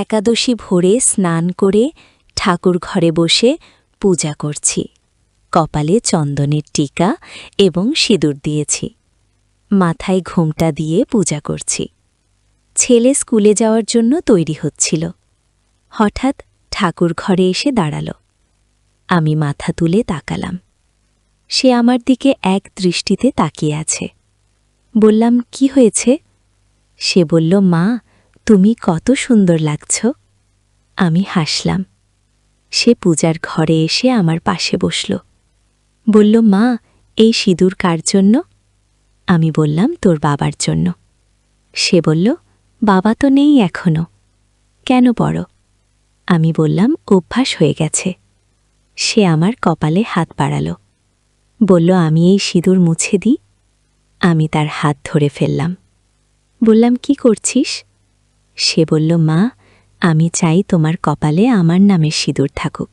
একাদশী ভোরে স্নান করে ঠাকুর ঘরে বসে পূজা করছি। কপালে চন্দনের টিকা এবং সিঁদুর দিয়েছি। মাথায় ঘোমটা দিয়ে পূজা করছি। ছেলে স্কুলে যাওয়ার জন্য তৈরি হচ্ছিল। হঠাৎ ঠাকুর ঘরে এসে দাঁড়াল। আমি মাথা তুলে তাকালাম। সে আমার দিকে এক দৃষ্টিতে তাকিয়ে আছে। বললাম, কি হয়েছে? সে বলল, মা, তুমি কত সুন্দর লাগছ। আমি হাসলাম। সে পূজার ঘরে এসে আমার পাশে বসল। বলল, মা, এই সিঁদুর কার জন্য? আমি বললাম, তোর বাবার জন্য। সে বলল, বাবা তো নেই এখনো। কেন পড়ো? আমি বললাম, অভ্যাস হয়ে গেছে। সে আমার কপালে হাত বাড়াল। বলল, আমি এই সিঁদুর মুছে দিই। আমি তার হাত ধরে ফেললাম। বললাম, কি করছিস? সে বলল, মা, আমি চাই তোমার কপালে আমার নামের সিঁদুর থাকুক।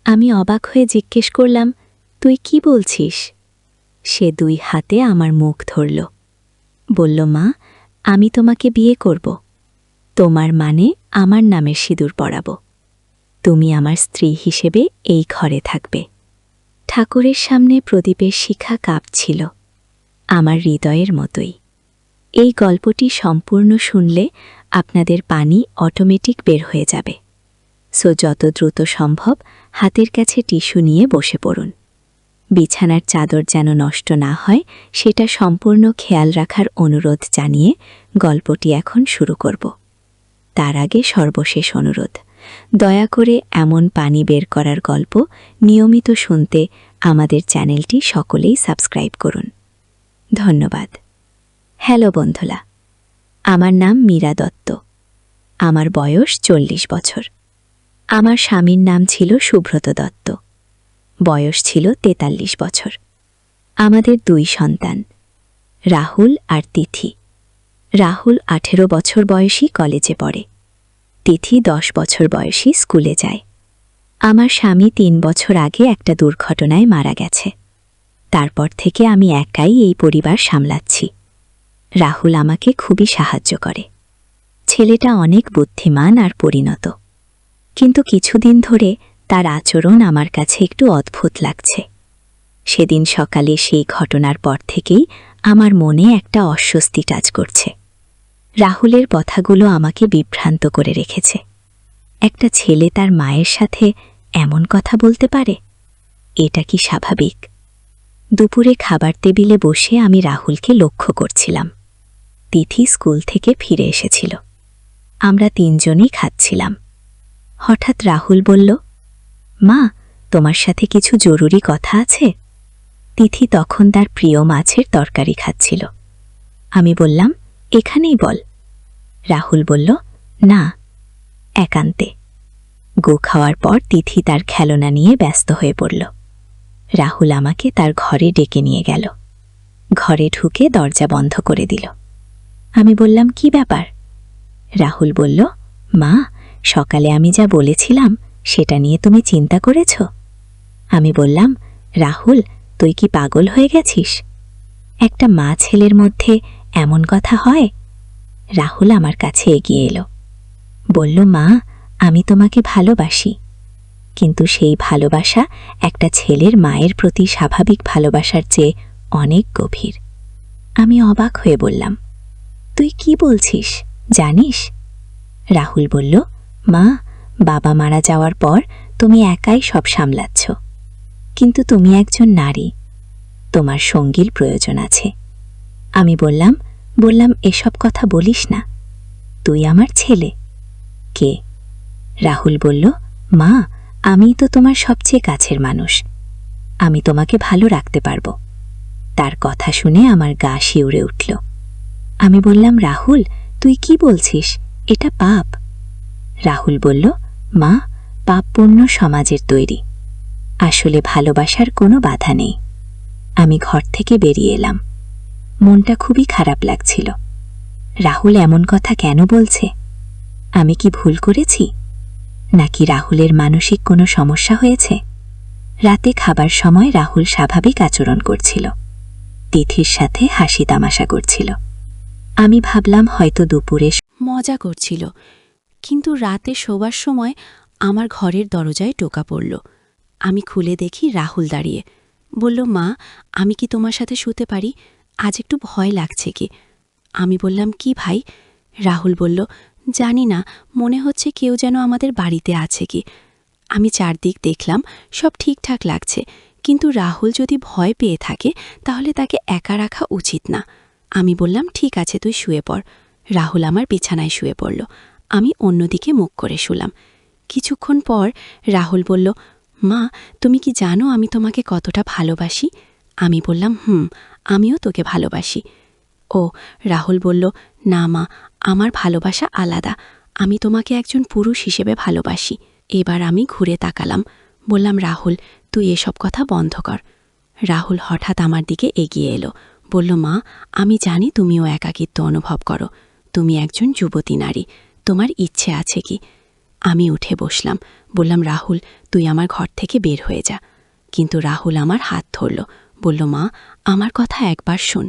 আমি অবাক হয়ে জিজ্ঞেস করলাম, তুই কি বলছিস? সে দুই হাতে আমার মুখ ধরল। বলল, মা, আমি তোমাকে বিয়ে করব। তোমার মানে আমার নামের সিঁদুর পরাব। তুমি আমার স্ত্রী হিসেবে এই ঘরে থাকবে। ঠাকুরের সামনে প্রদীপের শিখা কাঁপছিল, আমার হৃদয়ের মতোই। এই গল্পটি সম্পূর্ণ শুনলে আপনাদের পানি অটোমেটিক বের হয়ে যাবে। যত দ্রুত সম্ভব হাতের কাছে টিস্যু নিয়ে বসে পড়ুন। বিছানার চাদর যেন নষ্ট না হয় সেটা সম্পূর্ণ খেয়াল রাখার অনুরোধ জানিয়ে গল্পটি এখন শুরু করব। তার আগে সর্বশেষ অনুরোধ, দয়া করে এমন পানি বের করার গল্প নিয়মিত শুনতে আমাদের চ্যানেলটি সকলেই সাবস্ক্রাইব করুন। ধন্যবাদ। হ্যালো বন্ধুরা, আমার নাম মীরা দত্ত। আমার বয়স 40 বছর। আমার স্বামীর নাম ছিল সুব্রত দত্ত। বয়স ছিল 43 বছর। আমাদের 2 সন্তান, রাহুল আর তিথি। রাহুল 18 বছর বয়সী কলেজে পড়ে। তিথি 10 বছর বয়সী স্কুলে যায়। আমার স্বামী 3 বছর আগে একটা দুর্ঘটনায় মারা গেছে। তারপর থেকে আমি একাই এই পরিবার সামলাচ্ছি। রাহুল আমাকে খুবই সাহায্য করে। ছেলেটা অনেক বুদ্ধিমান আর পরিণত, কিন্তু কিছুদিন ধরে তার আচরণ আমার কাছে একটু অদ্ভুত লাগছে। সেদিন সকালে সেই ঘটনার পর থেকেই আমার মনে একটা অস্বস্তি কাজ করছে। রাহুলের কথাগুলো আমাকে বিভ্রান্ত করে রেখেছে। একটা ছেলে তার মায়ের সাথে এমন কথা বলতে পারে? এটা কি স্বাভাবিক? দুপুরে খাবার টেবিলে বসে আমি রাহুলকে লক্ষ্য করছিলাম। তিথি স্কুল থেকে ফিরে এসেছিল। আমরা 3 জনই খাচ্ছিলাম। হঠাৎ রাহুল বলল, মা, তোমার সাথে কিছু জরুরি কথা আছে। তিথি তখন তার প্রিয় মাছের তরকারি খাচ্ছিল। আমি বললাম, এখানেই বল। রাহুল বলল, না, একান্তে। গো খাওয়ার পর তিথি তার খেলনা নিয়ে ব্যস্ত হয়ে পড়ল। রাহুল আমাকে তার ঘরে ডেকে নিয়ে গেল। ঘরে ঢুকে দরজা বন্ধ করে দিল। আমি বললাম, কি ব্যাপার? রাহুল বলল, মা, সকালে আমি যা বলেছিলাম সেটা নিয়ে তুমি চিন্তা করেছ? আমি বললাম, রাহুল, তুই কি পাগল হয়ে গেছিস? একটা মা ছেলের মধ্যে এমন কথা হয়? রাহুল আমার কাছে এগিয়ে এলো। বলল, মা, আমি তোমাকে ভালোবাসি, কিন্তু সেই ভালোবাসা একটা ছেলের মায়ের প্রতি স্বাভাবিক ভালোবাসার চেয়ে অনেক গভীর। আমি অবাক হয়ে বললাম, তুই কি বলছিস, জানিস? রাহুল বলল, মা, বাবা মারা যাওয়ার পর তুমি একাই সব সামলাচ্ছ, কিন্তু তুমি একজন নারী, তোমার সঙ্গীর প্রয়োজন আছে। আমি বললাম, এসব কথা বলিস না, তুই আমার ছেলে। কে? রাহুল বলল, মা, আমি তো তোমার সবচেয়ে কাছের মানুষ, আমি তোমাকে ভালো রাখতে পারবো। তার কথা শুনে আমার গা শিউরে উঠল। আমি বললাম, রাহুল, তুই কি বলছিস? এটা পাপ। রাহুল বলল, মা, পাপ পূর্ণ সমাজের তৈরি, আসলে ভালোবাসার কোনো বাধা নেই। আমি ঘর থেকে বেরিয়ে এলাম। মনটা খুবই খারাপ লাগছিল। রাহুল এমন কথা কেন বলছে? আমি কি ভুল করেছি, নাকি রাহুলের মানসিক কোনো সমস্যা হয়েছে? রাতে খাবার সময় রাহুল স্বাভাবিক আচরণ করছিল, তিথির সাথে হাসি তামাশা করছিল। আমি ভাবলাম হয়তো দুপুরে মজা করছিল, কিন্তু রাতে শোবার সময় আমার ঘরের দরজায় টোকা পড়ল। আমি খুলে দেখি রাহুল দাঁড়িয়ে। বলল, মা, আমি কি তোমার সাথে শুতে পারি? আজ একটু ভয় লাগছে কি। আমি বললাম, কি ভাই? রাহুল বলল, জানি না, মনে হচ্ছে কেউ যেন আমাদের বাড়িতে আছে কি। আমি চারদিক দেখলাম, সব ঠিকঠাক লাগছে, কিন্তু রাহুল যদি ভয় পেয়ে থাকে তাহলে তাকে একা রাখা উচিত না। আমি বললাম, ঠিক আছে, তুই শুয়ে পড়। রাহুল আমার বিছানায় শুয়ে পড়ল। আমি অন্যদিকে মুখ করে শুলাম। কিছুক্ষণ পর রাহুল বলল, মা, তুমি কি জানো আমি তোমাকে কতটা ভালোবাসি? আমি বললাম, আমিও তোকে ভালোবাসি। ও, রাহুল বলল, না মা, আমার ভালোবাসা আলাদা। আমি তোমাকে একজন পুরুষ হিসেবে ভালোবাসি। এবার আমি ঘুরে তাকালাম। বললাম, রাহুল, তুই এসব কথা বন্ধ কর। রাহুল হঠাৎ আমার দিকে এগিয়ে এলো। বলল, মা, আমি জানি তুমিও একাকিত্ব অনুভব করো। তুমি একজন যুবতী নারী, তোমার ইচ্ছে আছে কি? আমি উঠে বসলাম। বললাম, রাহুল, তুই আমার ঘর থেকে বের হয়ে যা। কিন্তু রাহুল আমার হাত ধরল। বলল, মা, আমার কথা একবার শোন।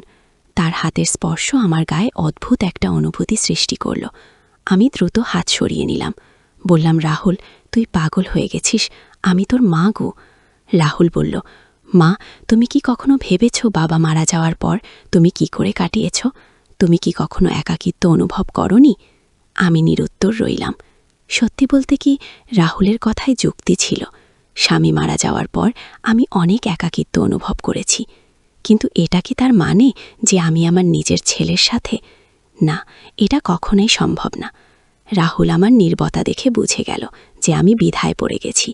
তার হাতের স্পর্শ আমার গায়ে অদ্ভুত একটা অনুভূতি সৃষ্টি করল। আমি দ্রুত হাত সরিয়ে নিলাম। বললাম, রাহুল, তুই পাগল হয়ে গেছিস, আমি তোর মা গো। রাহুল বলল, মা, তুমি কি কখনো ভেবেছ বাবা মারা যাওয়ার পর তুমি কি করে কাটিয়েছ? তুমি কি কখনো একাকিত্ব অনুভব করনি? আমি নিরুত্তর রইলাম। সত্যি বলতে কি, রাহুলের কথায় যুক্তি ছিল। স্বামী মারা যাওয়ার পর আমি অনেক একাকিত্ব অনুভব করেছি, কিন্তু এটা কি তার মানে যে আমি আমার নিজের ছেলের সাথে? না, এটা কখনোই সম্ভব না। রাহুল আমার নীরবতা দেখে বুঝে গেল যে আমি দ্বিধায় পড়ে গেছি।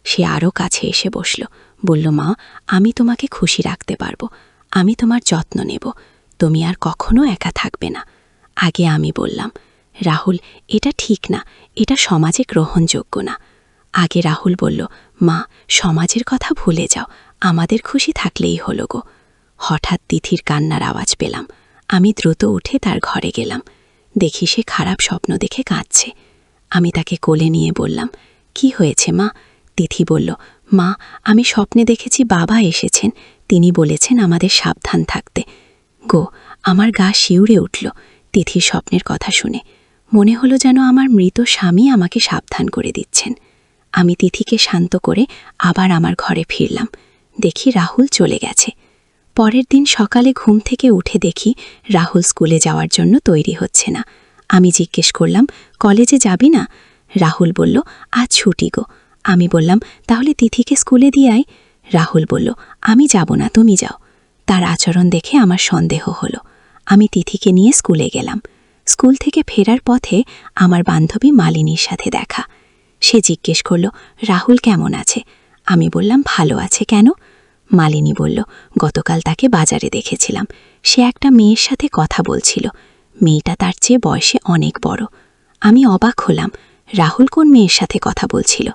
সে আরও কাছে এসে বসল। বলল, মা, আমি তোমাকে খুশি রাখতে পারবো, আমি তোমার যত্ন নেব, তুমি আর কখনো একা থাকবে না। আগে আমি বললাম, রাহুল, এটা ঠিক না, এটা সমাজে গ্রহণযোগ্য না। আগে রাহুল বলল, মা, সমাজের কথা ভুলে যাও, আমাদের খুশি থাকলেই হলো গো। হঠাৎ তিথির কান্নার আওয়াজ পেলাম। আমি দ্রুত উঠে তার ঘরে গেলাম। দেখি সে খারাপ স্বপ্ন দেখে কাঁদছে। আমি তাকে কোলে নিয়ে বললাম, কি হয়েছে মা? তিথি বলল, মা, আমি স্বপ্নে দেখেছি বাবা এসেছেন, তিনি বলেছেন আমাদের সাবধান থাকতে। গো, আমার গা শিউরে উঠল তিথির স্বপ্নের কথা শুনে। মনে হলো যেন আমার মৃত স্বামী আমাকে সাবধান করে দিচ্ছেন। আমি তিথিকে শান্ত করে আবার আমার ঘরে ফিরলাম। দেখি রাহুল চলে গেছে। পরের দিন সকালে ঘুম থেকে উঠে দেখি রাহুল স্কুলে যাওয়ার জন্য তৈরি হচ্ছে না। আমি জিজ্ঞেস করলাম, কলেজে যাবি না? রাহুল বলল, আজ ছুটি গো। আমি বললাম, তাহলে তিথিকে স্কুলে দিয়ে আয়। রাহুল বলল, আমি যাব না, তুমি যাও। তার আচরণ দেখে আমার সন্দেহ হলো। আমি তিথিকে নিয়ে স্কুলে গেলাম। স্কুল থেকে ফেরার পথে আমার বান্ধবী মালিনীর সাথে দেখা। সে জিজ্ঞেস করল, রাহুল কেমন আছে? আমি বললাম, ভালো আছে। কেন? মালিনী বলল, গতকাল তাকে বাজারে দেখেছিলাম, সে একটা মেয়ের সাথে কথা বলছিল। মেয়েটা তার চেয়ে বয়সে অনেক বড়। আমি অবাক হলাম, রাহুল কোন মেয়ের সাথে কথা বলছিল?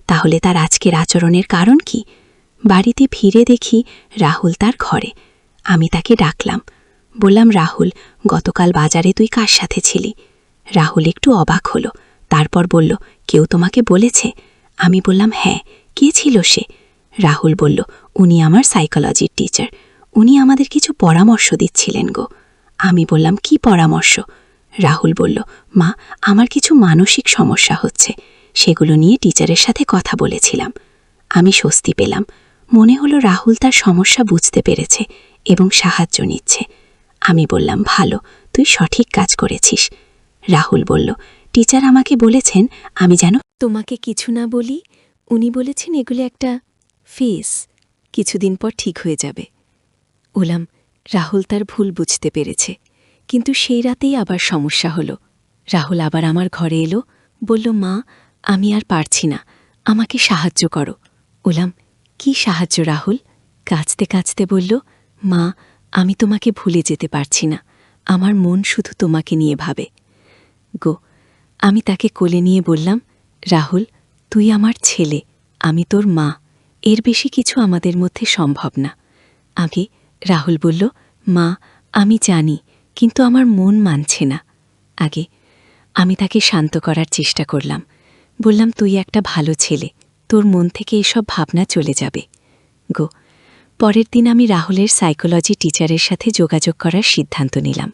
তাহলে তার আজকের আচরণের কারণ কি? বাড়িতে ফিরে দেখি রাহুল তার ঘরে। আমি তাকে ডাকলাম। বললাম, রাহুল, গতকাল বাজারে তুই কার সাথে ছিলি? রাহুল একটু অবাক হলো। তারপর বলল, কেউ তোমাকে বলেছে? আমি বললাম, হ্যাঁ। কে ছিল সে? রাহুল বলল, উনি আমার সাইকোলজির টিচার। উনি আমাদের কিছু পরামর্শ দিচ্ছিলেন গো। আমি বললাম, কি পরামর্শ? রাহুল বলল, মা, আমার কিছু মানসিক সমস্যা হচ্ছে, সেগুলো নিয়ে টিচারের সাথে কথা বলেছিলাম। আমি স্বস্তি পেলাম। মনে হলো রাহুল তার সমস্যা বুঝতে পেরেছে এবং সাহায্য নিচ্ছে। আমি বললাম, ভালো, তুই সঠিক কাজ করেছিস। রাহুল বলল, টিচার আমাকে বলেছেন আমি যেন তোমাকে কিছু না বলি। উনি বলেছেন এগুলো একটা ফেস, কিছুদিন পর ঠিক হয়ে যাবে। বললাম, রাহুল তার ভুল বুঝতে পেরেছে, কিন্তু সেই রাতেই আবার সমস্যা হলো। রাহুল আবার আমার ঘরে এলো, বলল, মা, আমি আর পারছি না, আমাকে সাহায্য করো। বললাম, কি সাহায্য রাহুল? কাঁদতে কাঁদতে বলল, মা, আমি তোমাকে ভুলে যেতে পারছি না, আমার মন শুধু তোমাকে নিয়ে ভাবে গো। আমি তাকে কোলে নিয়ে বললাম, রাহুল, তুই আমার ছেলে, আমি তোর মা, এর বেশি কিছু আমাদের মধ্যে সম্ভব না। আগে রাহুল বলল, মা, আমি জানি, কিন্তু আমার মন মানছে না। আগে আমি তাকে শান্ত করার চেষ্টা করলাম। বললাম, তুই একটা ভালো ছেলে, তোর মন থেকে এসব ভাবনা চলে যাবে গো। পরের দিন আমি রাহুলের সাইকোলজি টিচারের সাথে যোগাযোগ করার সিদ্ধান্ত নিলাম।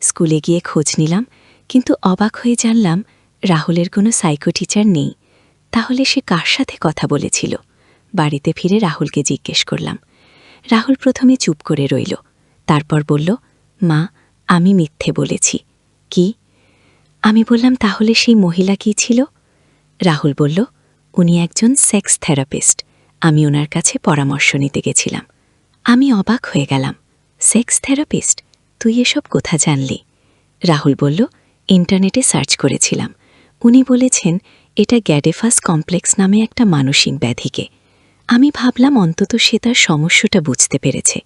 স্কুলে গিয়ে খোঁজ নিলাম, কিন্তু অবাক হয়ে জানলাম রাহুলের কোনো সাইকো টিচার নেই, তাহলে সে কার সাথে কথা বলেছিল? বাড়িতে ফিরে রাহুলকে জিজ্ঞেস করলাম। রাহুল প্রথমে চুপ করে রইল, তারপর বলল, মা, আমি মিথ্যে বলেছি। কি? আমি বললাম, তাহলে সেই মহিলা কি ছিল? রাহুল বলল, উনি একজন সেক্স থেরাপিস্ট। আমি ওনার কাছে পরামর্শ নিতে গেছিলাম। আমি অবাক হয়ে গেলাম। Sex therapist? তুই এসব কোথা জানলি? রাহুল বলল, ইন্টারনেটে সার্চ করেছিলাম। উনি বলেছেন এটা গ্যাডেফাস কমপ্লেক্স নামে একটা মানসিক ব্যাধিকে। আমি ভাবলাম অন্তত সে তার সমস্যাটা বুঝতে পেরেছে।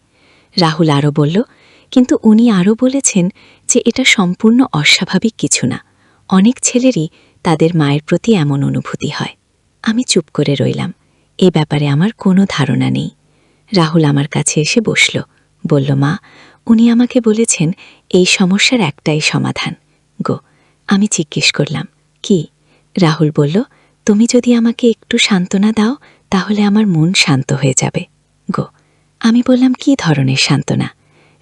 রাহুল আরও বলল, কিন্তু উনি আরও বলেছেন যে এটা সম্পূর্ণ অস্বাভাবিক কিছু না। অনেক ছেলেরই তাদের মায়ের প্রতি এমন অনুভূতি হয়। আমি চুপ করে রইলাম। এ ব্যাপারে আমার কোনো ধারণা নেই। রাহুল আমার কাছে এসে বসল, বলল, মা, উনি আমাকে বলেছেন এই সমস্যার একটাই সমাধান। গো। আমি জিজ্ঞেস করলাম, কি? রাহুল বলল, তুমি যদি আমাকে একটু সান্ত্বনা দাও তাহলে আমার মন শান্ত হয়ে যাবে। গো। আমি বললাম, কি ধরনের সান্ত্বনা?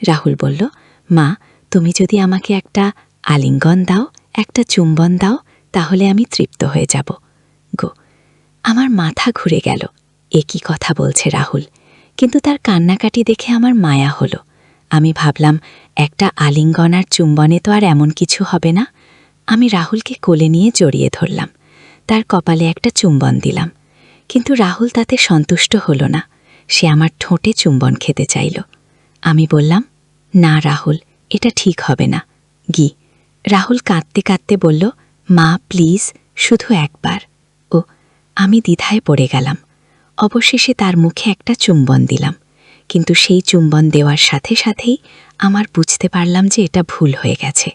রাহুল বলল, মা, তুমি যদি আমাকে একটা আলিঙ্গন দাও, একটা চুম্বন দাও, তাহলে আমি তৃপ্ত হয়ে যাব। গো। আমার মাথা ঘুরে গেল। এ কি কথা বলছে রাহুল? কিন্তু তার কান্নাকাটি দেখে আমার মায়া হলো। আমি ভাবলাম, একটা আলিঙ্গন আর চুম্বনে তো আর এমন কিছু হবে না। আমি রাহুলকে কোলে নিয়ে জড়িয়ে ধরলাম, তার কপালে একটা চুম্বন দিলাম। কিন্তু রাহুল তাতে সন্তুষ্ট হল না। সে আমার ঠোঁটে চুম্বন খেতে চাইল। আমি বললাম, না রাহুল, এটা ঠিক হবে না। গি। রাহুল কাঁদতে কাঁদতে বলল, মা প্লিজ, শুধু একবার। ও। আমি দ্বিধায় পড়ে গেলাম। অবশেষে তার মুখে একটা চুম্বন দিলাম। কিন্তু সেই চুম্বন দেওয়ার সাথে সাথেই আমার বুঝতে পারলাম যে এটা ভুল হয়ে গেছে।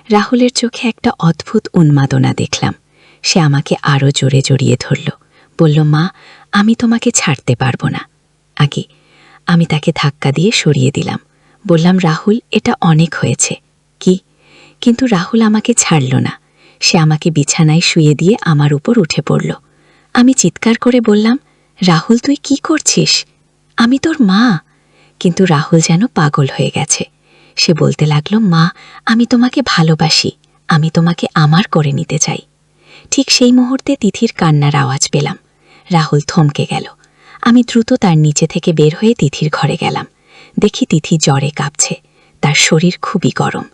রাহুলের চোখে একটা অদ্ভুত উন্মাদনা দেখলাম। সে আমাকে আরও জোরে জড়িয়ে ধরল, বলল, মা, আমি তোমাকে ছাড়তে পারবো না। আগে। আমি তাকে ধাক্কা দিয়ে সরিয়ে দিলাম। বললাম, রাহুল, এটা অনেক হয়েছে। কি? কিন্তু রাহুল আমাকে ছাড়ল না। সে আমাকে বিছানায় শুয়ে দিয়ে আমার উপর উঠে পড়ল। আমি চিৎকার করে বললাম, রাহুল, তুই কি করছিস? আমি তোর মা। কিন্তু রাহুল যেন পাগল হয়ে গেছে। সে বলতে লাগল, মা, আমি তোমাকে ভালোবাসি, আমি তোমাকে আমার করে নিতে চাই। ঠিক সেই মুহূর্তে তিথির কান্নার আওয়াজ পেলাম। রাহুল থমকে গেল। আমি দ্রুত তার নিচে থেকে বের হয়ে তিথির ঘরে গেলাম। দেখি তিথি জ্বরে কাঁপছে, তার শরীর খুবই গরম।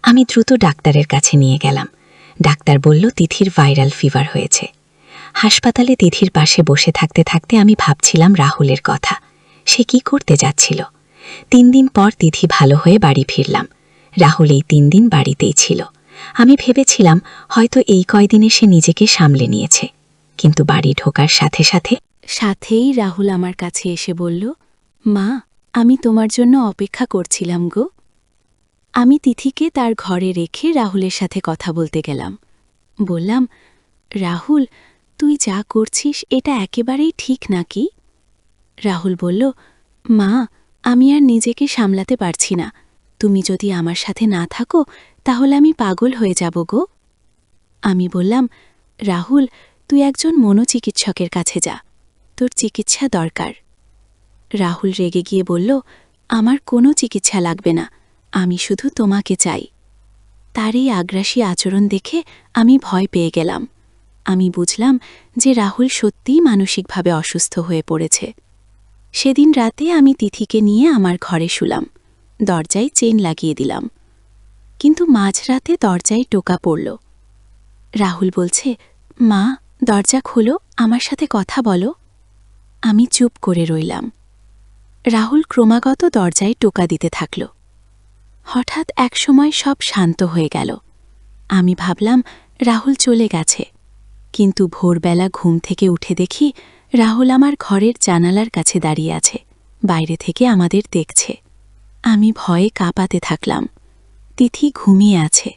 আমি দ্রুত ডাক্তারের কাছে নিয়ে গেলাম। ডাক্তার বলল, তিথির ভাইরাল ফিভার হয়েছে। হাসপাতালে তিথির পাশে বসে থাকতে থাকতে আমি ভাবছিলাম রাহুলের কথা। সে কি করতে যাচ্ছিল? 3 দিন পর তিথি ভালো হয়ে বাড়ি ফিরলাম। রাহুল এই 3 দিন বাড়িতেই ছিল। আমি ভেবেছিলাম হয়তো এই কয়দিনে সে নিজেকে সামলে নিয়েছে। কিন্তু বাড়ি ঢোকার সাথে সাথেই রাহুল আমার কাছে এসে বলল, মা, আমি তোমার জন্য অপেক্ষা করছিলাম গো। আমি তিথিকে তার ঘরে রেখে রাহুলের সাথে কথা বলতে গেলাম। বললাম, রাহুল, তুই যা করছিস এটা একেবারেই ঠিক নাকি? রাহুল বলল, মা, আমি আর নিজেকে সামলাতে পারছি না। তুমি যদি আমার সাথে না থাকো তাহলে আমি পাগল হয়ে যাব গো। আমি বললাম, রাহুল, তুই একজন মনোচিকিৎসকের কাছে যা, তোর চিকিৎসা দরকার। রাহুল রেগে গিয়ে বলল, আমার কোনো চিকিৎসা লাগবে না, আমি শুধু তোমাকে চাই। তার এই আগ্রাসী আচরণ দেখে আমি ভয় পেয়ে গেলাম। আমি বুঝলাম যে রাহুল সত্যিই মানসিকভাবে অসুস্থ হয়ে পড়েছে। সেদিন রাতে আমি তিথিকে নিয়ে আমার ঘরে শুলাম। দরজায় চেন লাগিয়ে দিলাম। কিন্তু মাঝরাতে দরজায় টোকা পড়ল। রাহুল বলছে, মা, দরজা খোলো, আমার সাথে কথা বলো। আমি চুপ করে রইলাম। রাহুল ক্রমাগত দরজায় টোকা দিতে থাকল। হঠাৎ একসময় সব শান্ত হয়ে গেল। আমি ভাবলাম রাহুল চলে গেছে। কিন্তু ভোরবেলা ঘুম থেকে উঠে দেখি রাহুল আমার ঘরের জানালার কাছে দাঁড়িয়ে আছে, বাইরে থেকে আমাদের দেখছে। আমি ভয়ে কাঁপাতে থাকলাম। তিথি ঘুমিয়ে আছে।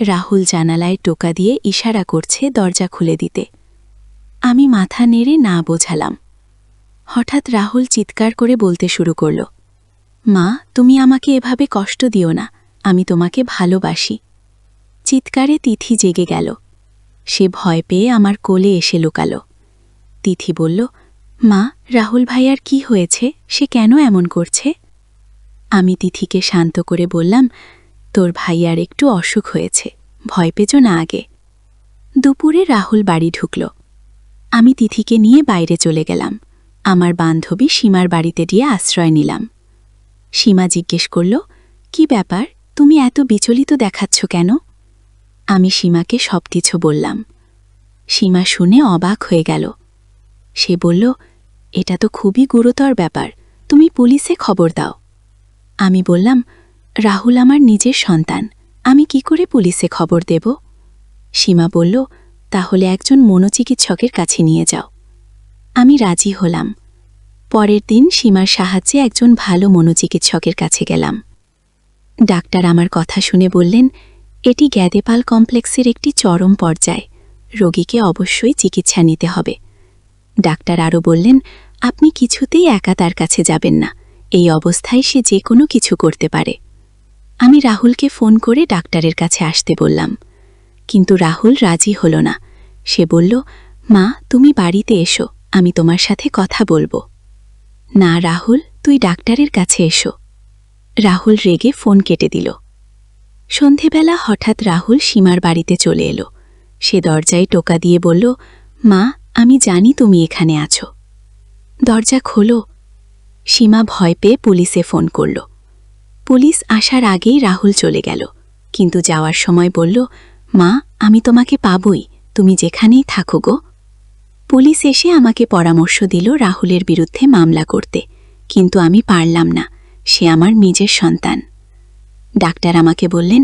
রাহুল জানালায় টোকা দিয়ে ইশারা করছে দরজা খুলে দিতে। আমি মাথা নেড়ে না বোঝালাম। হঠাৎ রাহুল চিৎকার করে বলতে শুরু করল, মা, তুমি আমাকে এভাবে কষ্ট দিও না, আমি তোমাকে ভালোবাসি। চিৎকারে তিথি জেগে গেল। সে ভয় পেয়ে আমার কোলে এসে লুকাল। তিথি বলল, মা, রাহুল ভাইয়ার কি হয়েছে? সে কেন এমন করছে? আমি তিথিকে শান্ত করে বললাম, তোর ভাইয়ার একটু অসুখ হয়েছে, ভয় পেজো না আগে। দুপুরে রাহুল বাড়ি ঢুকল। আমি তিথিকে নিয়ে বাইরে চলে গেলাম। আমার বান্ধবী সীমার বাড়িতে গিয়ে আশ্রয় নিলাম। সীমা জিজ্ঞেস করল, কি ব্যাপার, তুমি এত বিচলিত দেখাচ্ছ কেন? আমি সীমাকে সবকিছু বললাম। সীমা শুনে অবাক হয়ে গেল। সে বলল, এটা তো খুবই গুরুতর ব্যাপার, তুমি পুলিশে খবর দাও। আমি বললাম, রাহুল আমার নিজের সন্তান, আমি কি করে পুলিশে খবর দেব? সীমা বলল, তাহলে একজন মনোচিকিৎসকের কাছে নিয়ে যাও। আমি রাজি হলাম। পরের দিন সীমার সাহায্যে একজন ভালো মনোচিকিৎসকের কাছে গেলাম। ডাক্তার আমার কথা শুনে বললেন, এটি গ্যাদেপাল কমপ্লেক্সের একটি চরম পর্যায়, রোগীকে অবশ্যই চিকিৎসা নিতে হবে। ডাক্তার আরও বললেন, আপনি কিছুতেই একা তার কাছে যাবেন না, এই অবস্থায় সে যে কোনো কিছু করতে পারে। আমি রাহুলকে ফোন করে ডাক্তারের কাছে আসতে বললাম, কিন্তু রাহুল রাজি হল না। সে বলল, মা তুমি বাড়িতে এসো, আমি তোমার সাথে কথা বলবো। না রাহুল, তুই ডাক্তারের কাছে এসো। রাহুল রেগে ফোন কেটে দিল। সন্ধেবেলা হঠাৎ রাহুল সীমার বাড়িতে চলে এলো। সে দরজায় টোকা দিয়ে বলল, মা আমি জানি তুমি এখানে আছো, দরজা খোলো। সীমা ভয় পেয়ে পুলিশে ফোন করল। পুলিশ আসার আগেই রাহুল চলে গেল, কিন্তু যাওয়ার সময় বলল, মা আমি তোমাকে পাবই, তুমি যেখানেই থাকো গো। পুলিশ এসে আমাকে পরামর্শ দিল রাহুলের বিরুদ্ধে মামলা করতে, কিন্তু আমি পারলাম না, সে আমার নিজের সন্তান। ডাক্তার আমাকে বললেন,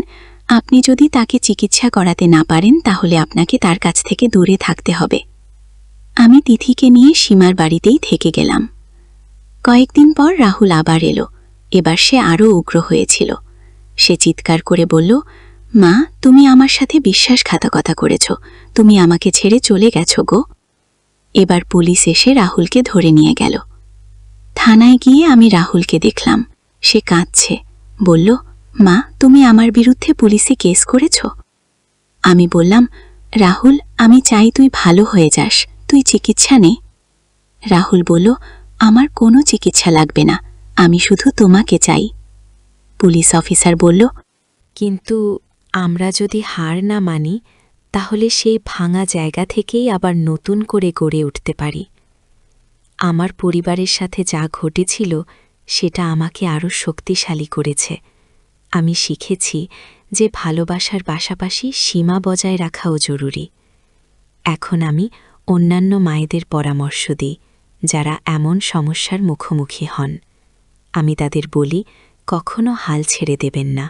আপনি যদি তাকে চিকিৎসা করাতে না পারেন তাহলে আপনাকে তার কাছ থেকে দূরে থাকতে হবে। আমি তিথিকে নিয়ে সীমার বাড়িতেই থেকে গেলাম। কয়েকদিন পর রাহুল আবার এলো। এবার সে আরও উগ্র হয়েছিল। সে চিৎকার করে বলল, মা তুমি আমার সাথে বিশ্বাসঘাতকতা করেছ, তুমি আমাকে ছেড়ে চলে গেছ গো। এবার পুলিশ এসে রাহুলকে ধরে নিয়ে গেল। থানায় গিয়ে আমি রাহুলকে দেখলাম। সে কাঁদছে, বলল, মা তুমি আমার বিরুদ্ধে পুলিশে কেস করেছ? আমি বললাম, রাহুল আমি চাই তুই ভালো হয়ে যাস, তুই চিকিৎসা নে। রাহুল বলল, আমার কোনো চিকিৎসা লাগবে না, আমি শুধু তোমাকে চাই। পুলিশ অফিসার বলল, কিন্তু আমরা যদি হার না মানি তাহলে সেই ভাঙা জায়গা থেকেই আবার নতুন করে গড়ে উঠতে পারি। আমার পরিবারের সাথে যা ঘটেছিল সেটা আমাকে আরও শক্তিশালী করেছে। আমি শিখেছি যে ভালোবাসার পাশাপাশি সীমা বজায় রাখাও জরুরি। এখন আমি অন্যান্য মায়েদের পরামর্শ দিই যারা এমন সমস্যার মুখোমুখি হন। আমি তাদের বলি, কখনো হাল ছেড়ে দেবেন না।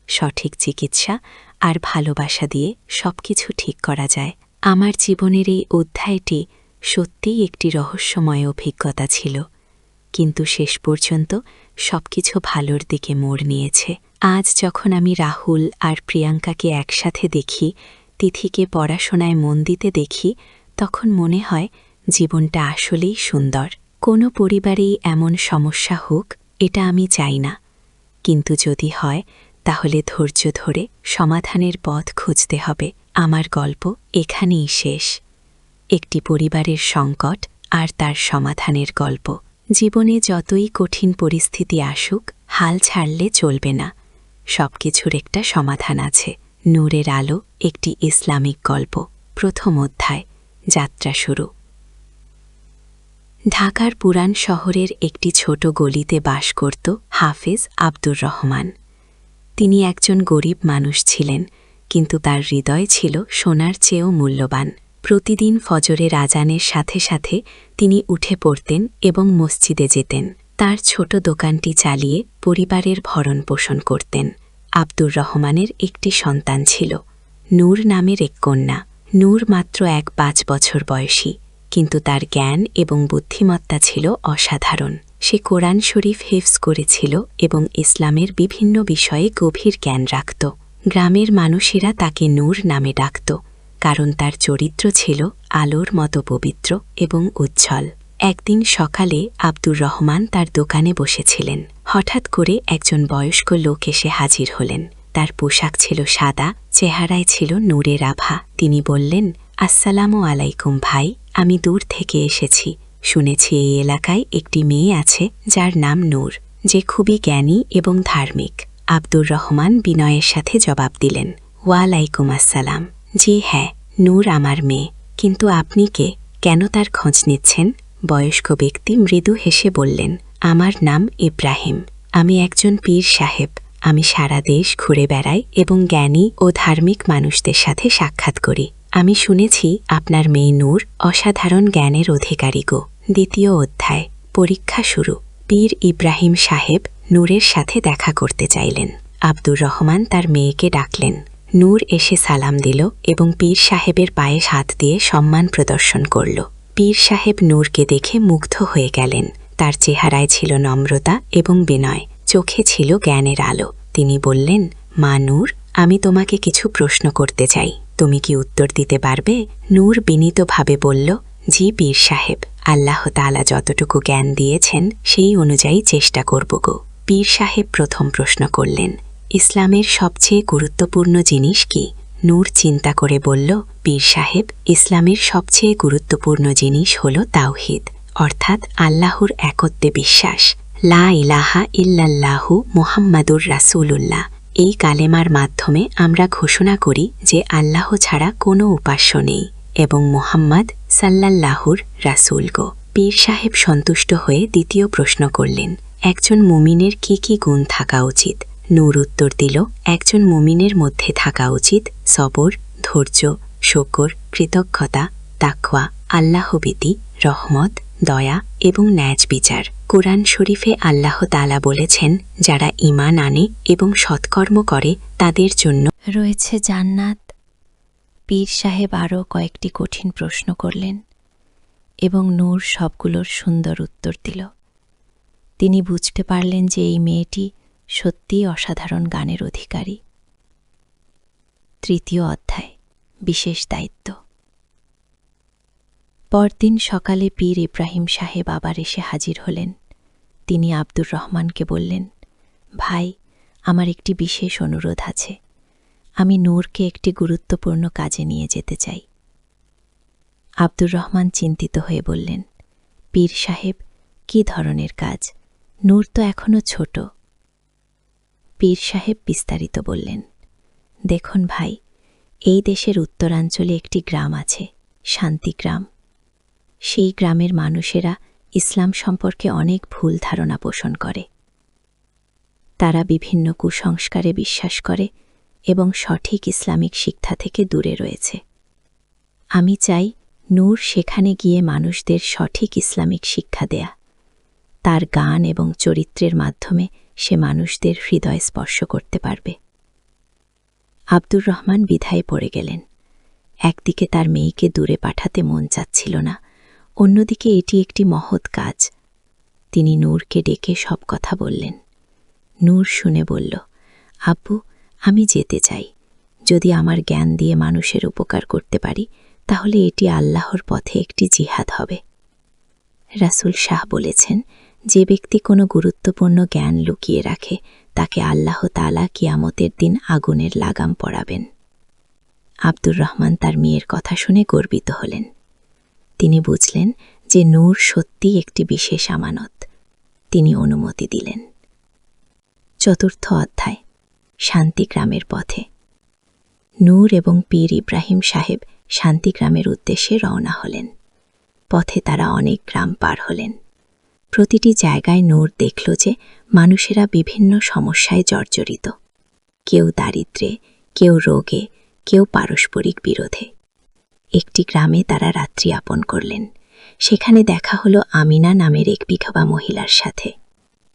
সঠিক চিকিৎসা আর ভালোবাসা দিয়ে সবকিছু ঠিক করা যায়। আমার জীবনের এই অধ্যায়টি সত্যিই একটি রহস্যময় অভিজ্ঞতা ছিল, কিন্তু শেষ পর্যন্ত সবকিছু ভালোর দিকে মোড় নিয়েছে। আজ যখন আমি রাহুল আর প্রিয়াঙ্কাকে একসাথে দেখি, তিথিকে পড়াশোনায় মন দিতে দেখি, তখন মনে হয় জীবনটা আসলেই সুন্দর। কোনো পরিবারেই এমন সমস্যা হোক এটা আমি চাই না, কিন্তু যদি হয় তাহলে ধৈর্য ধরে সমাধানের পথ খুঁজতে হবে। আমার গল্প এখানেই শেষ। একটি পরিবারের সংকট আর তার সমাধানের গল্প। জীবনে যতই কঠিন পরিস্থিতি আসুক, হাল ছাড়লে চলবে না। সবকিছুর একটা সমাধান আছে। নূরের আলো একটি ইসলামিক গল্প। প্রথম অধ্যায়, যাত্রা শুরু। ঢাকার পুরান শহরের একটি ছোট গলিতে বাস করত হাফেজ আব্দুর রহমান। তিনি একজন গরিব মানুষ ছিলেন, কিন্তু তার হৃদয় ছিল সোনার চেয়েও মূল্যবান। প্রতিদিন ফজরের আজানের সাথে সাথে তিনি উঠে পড়তেন এবং মসজিদে যেতেন। তার ছোট দোকানটি চালিয়ে পরিবারের ভরণ পোষণ করতেন। আব্দুর রহমানের একটি সন্তান ছিল, নূর নামের এক কন্যা। নূর মাত্র 5 বছর বয়সী, কিন্তু তার জ্ঞান এবং বুদ্ধিমত্তা ছিল অসাধারণ। সে কোরআন শরীফ হিফজ করেছিল এবং ইসলামের বিভিন্ন বিষয়ে গভীর জ্ঞান রাখত। গ্রামের মানুষেরা তাকে নূর নামে ডাকত, কারণ তার চরিত্র ছিল আলোর মতো পবিত্র এবং উজ্জ্বল। একদিন সকালে আব্দুর রহমান তার দোকানে বসেছিলেন। হঠাৎ করে একজন বয়স্ক লোক এসে হাজির হলেন। তার পোশাক ছিল সাদা, চেহারায় ছিল নূরের আভা। তিনি বললেন, আসসালামু আলাইকুম ভাই, আমি দূর থেকে এসেছি। শুনেছি এই এলাকায় একটি মেয়ে আছে যার নাম নূর, যে খুবই জ্ঞানী এবং ধার্মিক। আব্দুর রহমান বিনয়ের সাথে জবাব দিলেন, ওয়ালাইকুম আসসালাম। জি হ্যাঁ, নূর আমার মেয়ে, কিন্তু আপনি কে? কেন তার খোঁজ নিচ্ছেন? বয়স্ক ব্যক্তি মৃদু হেসে বললেন, আমার নাম ইব্রাহিম। আমি একজন পীর সাহেব। আমি সারা দেশ ঘুরে বেড়াই এবং জ্ঞানী ও ধার্মিক মানুষদের সাথে সাক্ষাৎ করি। আমি শুনেছি আপনার মেয়ে নূর অসাধারণ জ্ঞানের অধিকারী গো। দ্বিতীয় অধ্যায়, পরীক্ষা শুরু। পীর ইব্রাহিম সাহেব নূরের সাথে দেখা করতে চাইলেন। আব্দুর রহমান তার মেয়েকে ডাকলেন। নূর এসে সালাম দিল এবং পীর সাহেবের পায়ে হাত দিয়ে সম্মান প্রদর্শন করল। পীর সাহেব নূরকে দেখে মুগ্ধ হয়ে গেলেন। তার চেহারায় ছিল নম্রতা এবং বিনয়, চোখে ছিল জ্ঞানের আলো। তিনি বললেন, মা নূর, আমি তোমাকে কিছু প্রশ্ন করতে চাই, তুমি কি উত্তর দিতে পারবে? নূর বিনীতভাবে বলল, জি পীর সাহেব, আল্লাহ তাআলা যতটুকু জ্ঞান দিয়েছেন সেই অনুযায়ী চেষ্টা করব গো। পীর সাহেব প্রথম প্রশ্ন করলেন, ইসলামের সবচেয়ে গুরুত্বপূর্ণ জিনিস কি? নূর চিন্তা করে বলল, পীর সাহেব, ইসলামের সবচেয়ে গুরুত্বপূর্ণ জিনিস হল তাওহীদ, অর্থাৎ আল্লাহর একত্বে বিশ্বাস। লা ইলাহা ইল্লাল্লাহু মুহাম্মাদুর রাসূলুল্লাহ। এই কালেমার মাধ্যমে আমরা ঘোষণা করি যে আল্লাহ ছাড়া কোনো উপাস্য নেই এবং মুহাম্মদ সাল্লাল্লাহুর রাসূল গো। পীর সাহেব সন্তুষ্ট হয়ে দ্বিতীয় প্রশ্ন করলেন, একজন মুমিনের কি কি গুণ থাকা উচিত? নূর উত্তর দিল, একজন মুমিনের মধ্যে থাকা উচিত সবর, ধৈর্য, শকর, কৃতজ্ঞতা, তাকওয়া, আল্লাহভীতি, রহমত, দয়া এবং ন্যায় বিচার। কুরআন শরীফে আল্লাহ তাআলা বলেছেন, যারা ঈমান আনে এবং সৎকর্ম করে তাদের জন্য রয়েছে জান্নাত। পীর সাহেব আরও কয়েকটি কঠিন প্রশ্ন করলেন এবং নূর সবগুলোর সুন্দর উত্তর দিল। তিনি বুঝতে পারলেন যে এই মেয়েটি সত্যিই অসাধারণ জ্ঞানের অধিকারী। তৃতীয় অধ্যায়, বিশেষ দায়িত্ব। পরদিন সকালে পীর ইব্রাহিম সাহেব আবার এসে হাজির হলেন। তিনি আব্দুর রহমানকে বললেন, ভাই, আমার একটি বিশেষ অনুরোধ আছে। আমি নূরকে একটি গুরুত্বপূর্ণ কাজে নিয়ে যেতে চাই। আব্দুর রহমান চিন্তিত হয়ে বললেন, পীর সাহেব, কি ধরনের কাজ? নূর তো এখনও ছোট। পীর সাহেব বিস্তারিত বললেন, দেখুন ভাই, এই দেশের উত্তরাঞ্চলে একটি গ্রাম আছে, শান্তিগ্রাম। সেই গ্রামের মানুষেরা ইসলাম সম্পর্কে অনেক ভুল ধারণা পোষণ করে। তারা বিভিন্ন কুসংস্কারে বিশ্বাস করে এবং সঠিক ইসলামিক শিক্ষা থেকে দূরে রয়েছে। আমি চাই নূর সেখানে গিয়ে মানুষদের সঠিক ইসলামিক শিক্ষা দেয়া। তার গান এবং চরিত্রের মাধ্যমে সে মানুষদের হৃদয় স্পর্শ করতে পারবে। আব্দুর রহমান দ্বিধায় পড়ে গেলেন। একদিকে তার মেয়েকে দূরে পাঠাতে মন চাচ্ছিল না, অন্যদিকে এটি একটি মহৎ কাজ। তিনি নূরকে ডেকে সব কথা বললেন। নূর শুনে বলল, আব্বু, আমি যেতে চাই। যদি আমার জ্ঞান দিয়ে মানুষের উপকার করতে পারি তাহলে এটি আল্লাহর পথে একটি জিহাদ হবে। রাসূল শাহ বলেছেন, যে ব্যক্তি কোনো গুরুত্বপূর্ণ জ্ঞান লুকিয়ে রাখে তাকে আল্লাহ তাআলা কিয়ামতের দিন আগুনের লাগাম পরাবেন। আব্দুর রহমান তার মেয়ের কথা শুনে গর্বিত হলেন। তিনি বুঝলেন যে নূর সত্যিই একটি বিশেষ আমানত। তিনি অনুমতি দিলেন। চতুর্থ অধ্যায়, শান্তিগ্রামের পথে। নূর এবং পীর ইব্রাহিম সাহেব শান্তিগ্রামের উদ্দেশ্যে রওনা হলেন। পথে তারা অনেক গ্রাম পার হলেন। প্রতিটি জায়গায় নূর দেখল যে মানুষেরা বিভিন্ন সমস্যায় জর্জরিত। কেউ দারিদ্র্যে, কেউ রোগে, কেউ পারস্পরিক বিরোধে। একটি গ্রামে তারা রাত্রি যাপন করলেন। সেখানে দেখা হলো আমিনা নামের এক বিধবা মহিলার সাথে।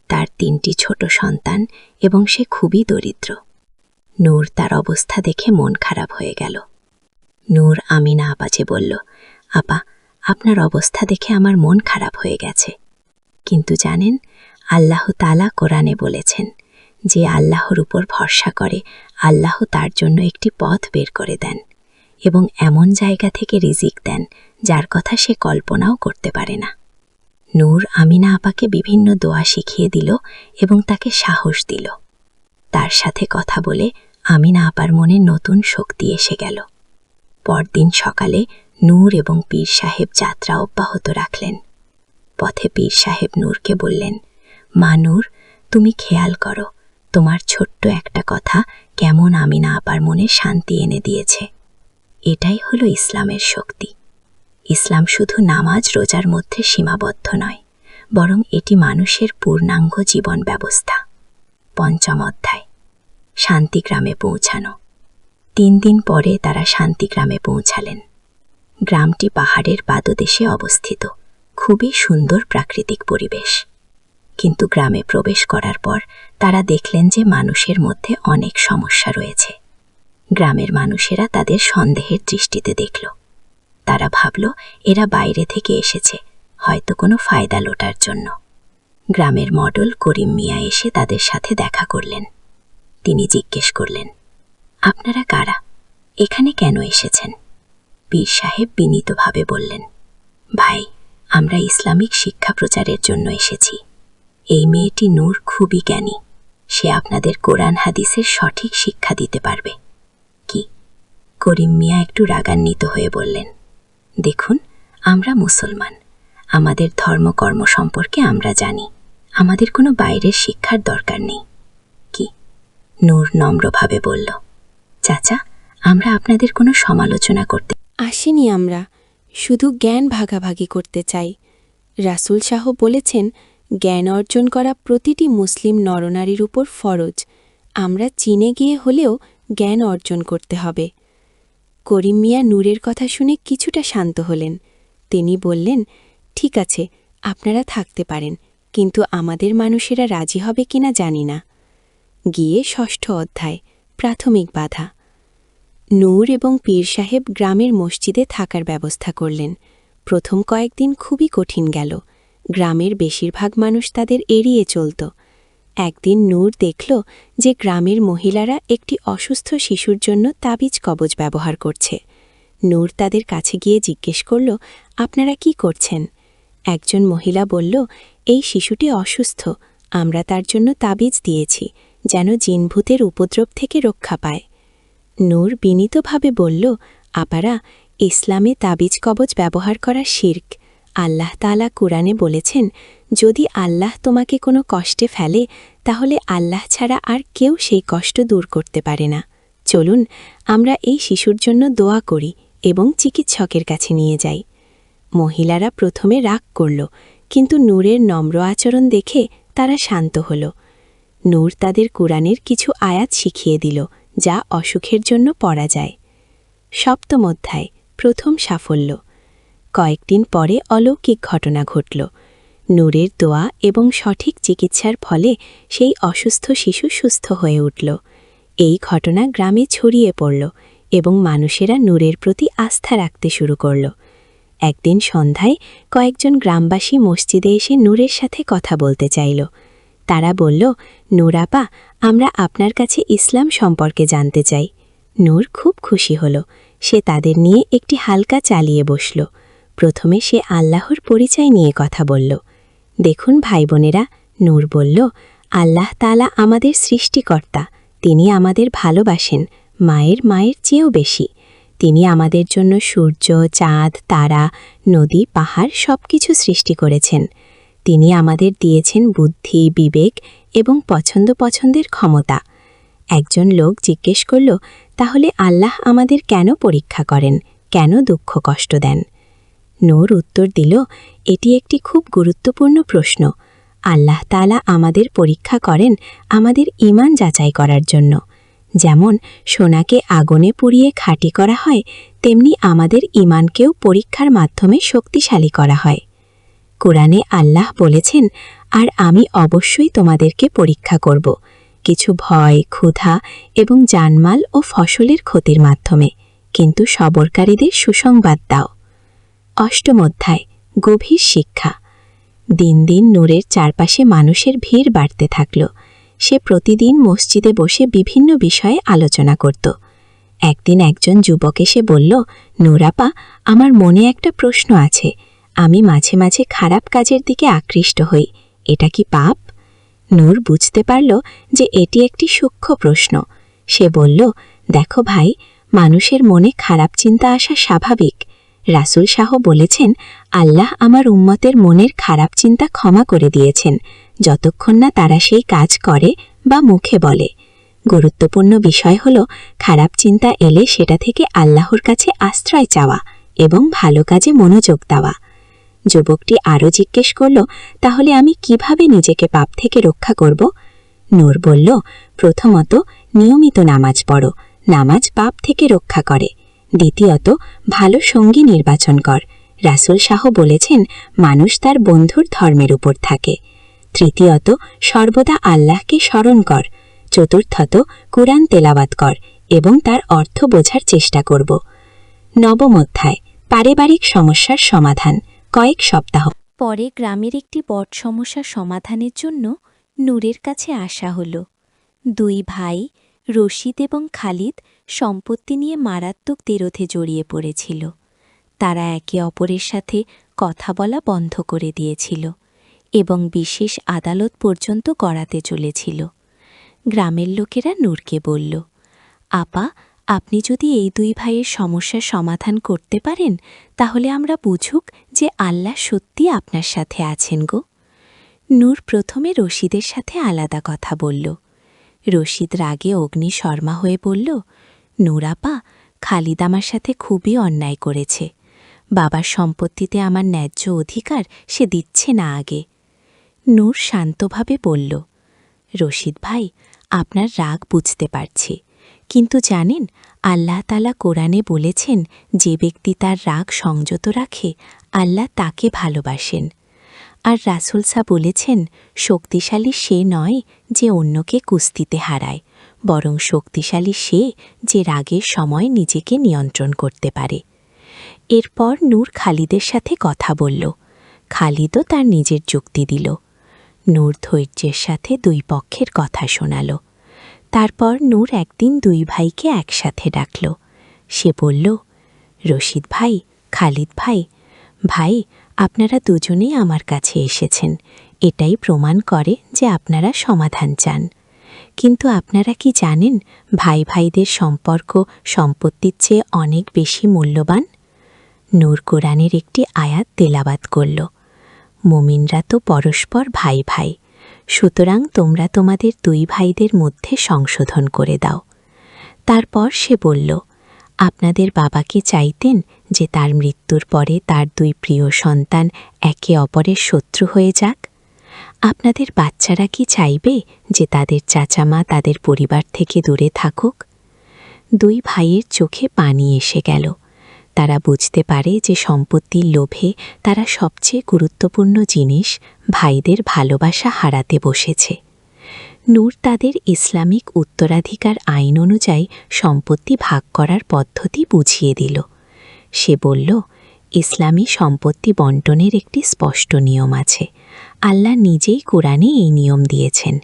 তার 3টি ছোট সন্তান এবং সে খুবই দরিদ্র। নূর তার অবস্থা দেখে মন খারাপ হয়ে গেল। নূর আমিনা আপাকে বলল, আপা, আপনার অবস্থা দেখে আমার মন খারাপ হয়ে গেছে। কিন্তু জানেন, আল্লাহ তাআলা কোরআনে বলেছেন, যে আল্লাহর উপর ভরসা করে আল্লাহ তার জন্য একটি পথ বের করে দেন এবং এমন জায়গা থেকে রিজিক দেন যার কথা সে কল্পনাও করতে পারে না। নূর আমিনা আপাকে বিভিন্ন দোয়া শিখিয়ে দিল এবং তাকে সাহস দিল। তার সাথে কথা বলে আমিনা আপার মনে নতুন শক্তি এসে গেল। পরদিন সকালে নূর এবং পীর সাহেব যাত্রা অব্যাহত রাখলেন। পথে পীর সাহেব নূরকে বললেন, মা নূর, তুমি খেয়াল করো, তোমার ছোট্ট একটা কথা কেমন আমিনা আপার মনে শান্তি এনে দিয়েছে। এটাই হলো ইসলামের শক্তি। ইসলাম শুধু নামাজ রোজার মধ্যে সীমাবদ্ধ নয়, বরং এটি মানুষের পূর্ণাঙ্গ জীবন ব্যবস্থা। পঞ্চম অধ্যায়, শান্তিগ্রামে পৌঁছানো। 3 দিন পরে তারা শান্তিগ্রামে পৌঁছালেন। গ্রামটি পাহাড়ের পাদদেশে অবস্থিত, খুবই সুন্দর প্রাকৃতিক পরিবেশ। কিন্তু গ্রামে প্রবেশ করার পর তারা দেখলেন যে মানুষের মধ্যে অনেক সমস্যা রয়েছে। গ্রামের মানুষেরা তাদের সন্দেহের দৃষ্টিতে দেখল। তারা ভাবল এরা বাইরে থেকে এসেছে, হয়তো কোনো ফায়দা লোটার জন্য। গ্রামের মডেল করিম মিয়া এসে তাদের সাথে দেখা করলেন। তিনি জিজ্ঞেস করলেন, আপনারা কারা? এখানে কেন এসেছেন? পীর সাহেব বিনীতভাবে বললেন, ভাই, আমরা ইসলামিক শিক্ষা প্রচারের জন্য এসেছি। এই মেয়েটি নূর খুবই জ্ঞানী, সে আপনাদের কোরআন হাদিসের সঠিক শিক্ষা দিতে পারবে। কি? করিম মিয়া একটু রাগান্বিত হয়ে বললেন, দেখুন, আমরা মুসলমান, আমাদের ধর্মকর্ম সম্পর্কে আমরা জানি, আমাদের কোনো বাইরের শিক্ষার দরকার নেই। কি? নূর নম্রভাবে বলল, চাচা, আমরা আপনাদের কোনো সমালোচনা করতে আসিনি, আমরা শুধু জ্ঞান ভাগাভাগি করতে চাই। রাসূল শাহ বলেছেন, জ্ঞান অর্জন করা প্রতিটি মুসলিম নরনারীর উপর ফরজ। আমরা চীনে গিয়ে হলেও জ্ঞান অর্জন করতে হবে। করিম মিয়া নূরের কথা শুনে কিছুটা শান্ত হলেন। তিনি বললেন, ঠিক আছে, আপনারা থাকতে পারেন, কিন্তু আমাদের মানুষেরা রাজি হবে কিনা জানি না। গিয়ে 6ষ্ঠ অধ্যায়, প্রাথমিক বাধা। নূর এবং পীর সাহেব গ্রামের মসজিদে থাকার ব্যবস্থা করলেন। প্রথম কয়েকদিন খুবই কঠিন গেল। গ্রামের বেশিরভাগ মানুষ তাদের এড়িয়ে চলত। একদিন নূর দেখল যে গ্রামের মহিলারা একটি অসুস্থ শিশুর জন্য তাবিজ কবজ ব্যবহার করছে। নূর তাদের কাছে গিয়ে জিজ্ঞেস করল, আপনারা কি করছেন? একজন মহিলা বলল, এই শিশুটি অসুস্থ, আমরা তার জন্য তাবিজ দিয়েছি, যেন জিনভূতের উপদ্রব থেকে রক্ষা পায়। নূর বিনীতভাবে বলল, আপারা, ইসলামে তাবিজ কবজ ব্যবহার করা শিরক। আল্লাহ তাআলা কুরআনে বলেছেন, যদি আল্লাহ তোমাকে কোনো কষ্টে ফেলে, তাহলে আল্লাহ ছাড়া আর কেউ সেই কষ্ট দূর করতে পারে না। চলুন, আমরা এই শিশুর জন্য দোয়া করি এবং চিকিৎসকের কাছে নিয়ে যাই। মহিলারা প্রথমে রাগ করল, কিন্তু নূরের নম্র আচরণ দেখে তারা শান্ত হল। নূর তাদের কুরআনের কিছু আয়াত শিখিয়ে দিল, যা অসুখের জন্য পড়া যায়। 7ম অধ্যায়, প্রথম সাফল্য। কয়েকদিন পরে অলৌকিক ঘটনা ঘটল। নূরের দোয়া এবং সঠিক চিকিৎসার ফলে সেই অসুস্থ শিশু সুস্থ হয়ে উঠল। এই ঘটনা গ্রামে ছড়িয়ে পড়ল এবং মানুষেরা নূরের প্রতি আস্থা রাখতে শুরু করল। একদিন সন্ধ্যায় কয়েকজন গ্রামবাসী মসজিদে এসে নূরের সাথে কথা বলতে চাইল। তারা বলল, নূর আপা, আমরা আপনার কাছে ইসলাম সম্পর্কে জানতে চাই। নূর খুব খুশি হল। সে তাদের নিয়ে একটি হালকা চালিয়ে বসল। প্রথমে সে আল্লাহর পরিচয় নিয়ে কথা বলল। দেখুন ভাই বোনেরা, নূর বলল, আল্লাহ তাআলা আমাদের সৃষ্টিকর্তা। তিনি আমাদের ভালোবাসেন, মায়ের চেয়েও বেশি। তিনি আমাদের জন্য সূর্য, চাঁদ, তারা, নদী, পাহাড় সবকিছু সৃষ্টি করেছেন। তিনি আমাদের দিয়েছেন বুদ্ধি, বিবেক এবং পছন্দের ক্ষমতা। একজন লোক জিজ্ঞেস করল, তাহলে আল্লাহ আমাদের কেন পরীক্ষা করেন, কেন দুঃখ কষ্ট দেন? নূর উত্তর দিল, এটি একটি খুব গুরুত্বপূর্ণ প্রশ্ন। আল্লাহ তাআলা আমাদের পরীক্ষা করেন আমাদের ঈমান যাচাই করার জন্য। যেমন সোনাকে আগুনে পুড়িয়ে খাঁটি করা হয়, তেমনি আমাদের ঈমানকেও পরীক্ষার মাধ্যমে শক্তিশালী করা হয়। কুরআনে আল্লাহ বলেছেন, আর আমি অবশ্যই তোমাদেরকে পরীক্ষা করব, কিছু ভয়, ক্ষুধা এবং জানমাল ও ফসলের ক্ষতির মাধ্যমে, কিন্তু সবরকারীদের সুসংবাদ দাও। 8ম অধ্যায়, গভীর শিক্ষা। দিন দিন নূরের চারপাশে মানুষের ভিড় বাড়তে থাকল। সে প্রতিদিন মসজিদে বসে বিভিন্ন বিষয়ে আলোচনা করত। একদিন একজন যুবক এসে বলল, নূর আপা, আমার মনে একটা প্রশ্ন আছে। আমি মাঝে মাঝে খারাপ কাজের দিকে আকৃষ্ট হই, এটা কি পাপ? নূর বুঝতে পারল যে এটি একটি সূক্ষ্ম প্রশ্ন। সে বলল, দেখো ভাই, মানুষের মনে খারাপ চিন্তা আসা স্বাভাবিক। রাসূল শাহ বলেছেন, আল্লাহ আমার উম্মতের মনের খারাপ চিন্তা ক্ষমা করে দিয়েছেন, যতক্ষণ না তারা সেই কাজ করে বা মুখে বলে। গুরুত্বপূর্ণ বিষয় হল খারাপ চিন্তা এলে সেটা থেকে আল্লাহর কাছে আশ্রয় চাওয়া এবং ভালো কাজে মনোযোগ দেওয়া। যুবকটি আরও জিজ্ঞেস করল, তাহলে আমি কিভাবে নিজেকে পাপ থেকে রক্ষা করব? নূর বলল, প্রথমত নিয়মিত নামাজ পড়ো, নামাজ পাপ থেকে রক্ষা করে। দ্বিতীয়ত ভালো সঙ্গী নির্বাচন কর, রাসূল শাহ বলেছেন মানুষ তার বন্ধুর ধর্মের উপর থাকে। তৃতীয়ত সর্বদা আল্লাহকে স্মরণ কর। চতুর্থত কুরআন তেলাওয়াত কর এবং তার অর্থ বোঝার চেষ্টা করব। নবম অধ্যায়, পারিবারিক সমস্যার সমাধান, কয়েক সপ্তাহ পরে গ্রামের একটি বট সমস্যার সমাধানের জন্য নূরের কাছে আসা হল। দুই ভাই রশিদ এবং খালিদ সম্পত্তি নিয়ে মারাত্মক বিরোধে জড়িয়ে পড়েছিল। তারা একে অপরের সাথে কথা বলা বন্ধ করে দিয়েছিল এবং বিশেষ আদালত পর্যন্ত গড়াতে চলেছিল। গ্রামের লোকেরা নূরকে বলল, আপা, আপনি যদি এই দুই ভাইয়ের সমস্যার সমাধান করতে পারেন তাহলে আমরা বুঝুক যে আল্লাহ সত্যি আপনার সাথে আছেন গো। নূর প্রথমে রশিদের সাথে আলাদা কথা বলল। রশিদ রাগে অগ্নিশর্মা হয়ে বলল, নূর আপা, খালিদ আমার সাথে খুবই অন্যায় করেছে। বাবার সম্পত্তিতে আমার ন্যায্য অধিকার সে দিচ্ছে না আগে। নূর শান্তভাবে বলল, রশিদ ভাই, আপনার রাগ বুঝতে পারছি, কিন্তু জানেন আল্লাহ তাআলা কোরআনে বলেছেন যে ব্যক্তি তার রাগ সংযত রাখে আল্লাহ তাকে ভালোবাসেন। আর রাসূল সাল্লাল্লাহু আলাইহি বলেছেন শক্তিশালী সে নয় যে অন্যকে কুস্তিতে হারায়, বরং শক্তিশালী সে যে রাগের সময় নিজেকে নিয়ন্ত্রণ করতে পারে। এরপর নূর খালিদের সাথে কথা বলল। খালিদও তার নিজের যুক্তি দিল। নূর ধৈর্যের সাথে দুই পক্ষের কথা শোনাল। তারপর নূর একদিন দুই ভাইকে একসাথে ডাকল। সে বলল, রশিদ ভাই, খালিদ ভাই, ভাই, আপনারা দুজনেই আমার কাছে এসেছেন, এটাই প্রমাণ করে যে আপনারা সমাধান চান। কিন্তু আপনারা কি জানেন ভাই ভাইদের সম্পর্ক সম্পত্তির চেয়ে অনেক বেশি মূল্যবান? নূর কোরআনের একটি আয়াত তেলাওয়াত করল, মুমিনরা তো পরস্পর ভাই ভাই, সুতরাং তোমরা তোমাদের দুই ভাইদের মধ্যে সংশোধন করে দাও। তারপর সে বলল, আপনাদের বাবাকে চাইতেন যে তার মৃত্যুর পরে তার দুই প্রিয় সন্তান একে অপরের শত্রু হয়ে যাক? আপনাদের বাচ্চারা কি চাইবে যে তাদের চাচামা তাদের পরিবার থেকে দূরে থাকুক? দুই ভাইয়ের চোখে পানি এসে গেল। তারা বুঝতে পারে যে সম্পত্তির লোভে তারা সবচেয়ে গুরুত্বপূর্ণ জিনিস ভাইদের ভালোবাসা হারাতে বসেছে। নূর তাদের ইসলামিক উত্তরাধিকার আইন অনুযায়ী সম্পত্তি ভাগ করার পদ্ধতি বুঝিয়ে দিল। সে বলল, ইসলামী সম্পত্তি বণ্টনের একটি স্পষ্ট নিয়ম আছে। আল্লাহ নিজেই কোরআনে এই নিয়ম দিয়েছেন।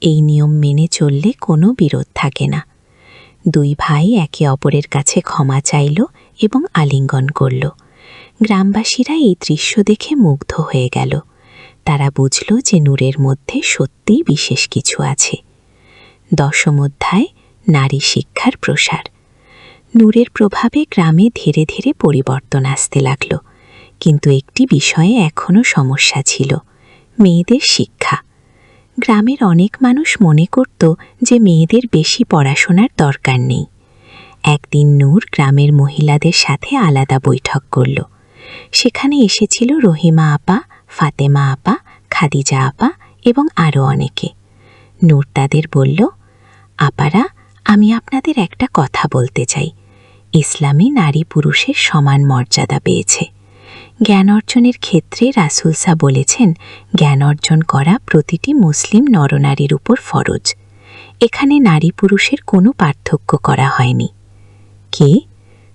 এই নিয়ম মেনে চললে কোনো বিরোধ থাকে না। দুই ভাই একে অপরের কাছে ক্ষমা চাইল এবং আলিঙ্গন করল। গ্রামবাসীরা এই দৃশ্য দেখে মুগ্ধ হয়ে গেল। তারা বুঝল যে নূরের মধ্যে সত্যিই বিশেষ কিছু আছে। দশম অধ্যায়, নারী শিক্ষার প্রসার। নূরের প্রভাবে গ্রামে ধীরে ধীরে পরিবর্তন আসতে লাগল, কিন্তু একটি বিষয়ে এখনও সমস্যা ছিল, মেয়েদের শিক্ষা। গ্রামের অনেক মানুষ মনে করত যে মেয়েদের বেশি পড়াশোনার দরকার নেই। একদিন নূর গ্রামের মহিলাদের সাথে আলাদা বৈঠক করল। সেখানে এসেছিল রহিমা আপা, ফাতেমা আপা, খাদিজা আপা এবং আরও অনেকে। নূর তাদের বলল, আপারা, আমি আপনাদের একটা কথা বলতে চাই। ইসলামে নারী পুরুষের সমান মর্যাদা পেয়েছে। জ্ঞান অর্জনের ক্ষেত্রে রাসূল সাল্লাল্লাহু আলাইহি বলেছেন জ্ঞান অর্জন করা প্রতিটি মুসলিম নরনারীর উপর ফরজ। এখানে নারী পুরুষের কোনো পার্থক্য করা হয়নি। কে?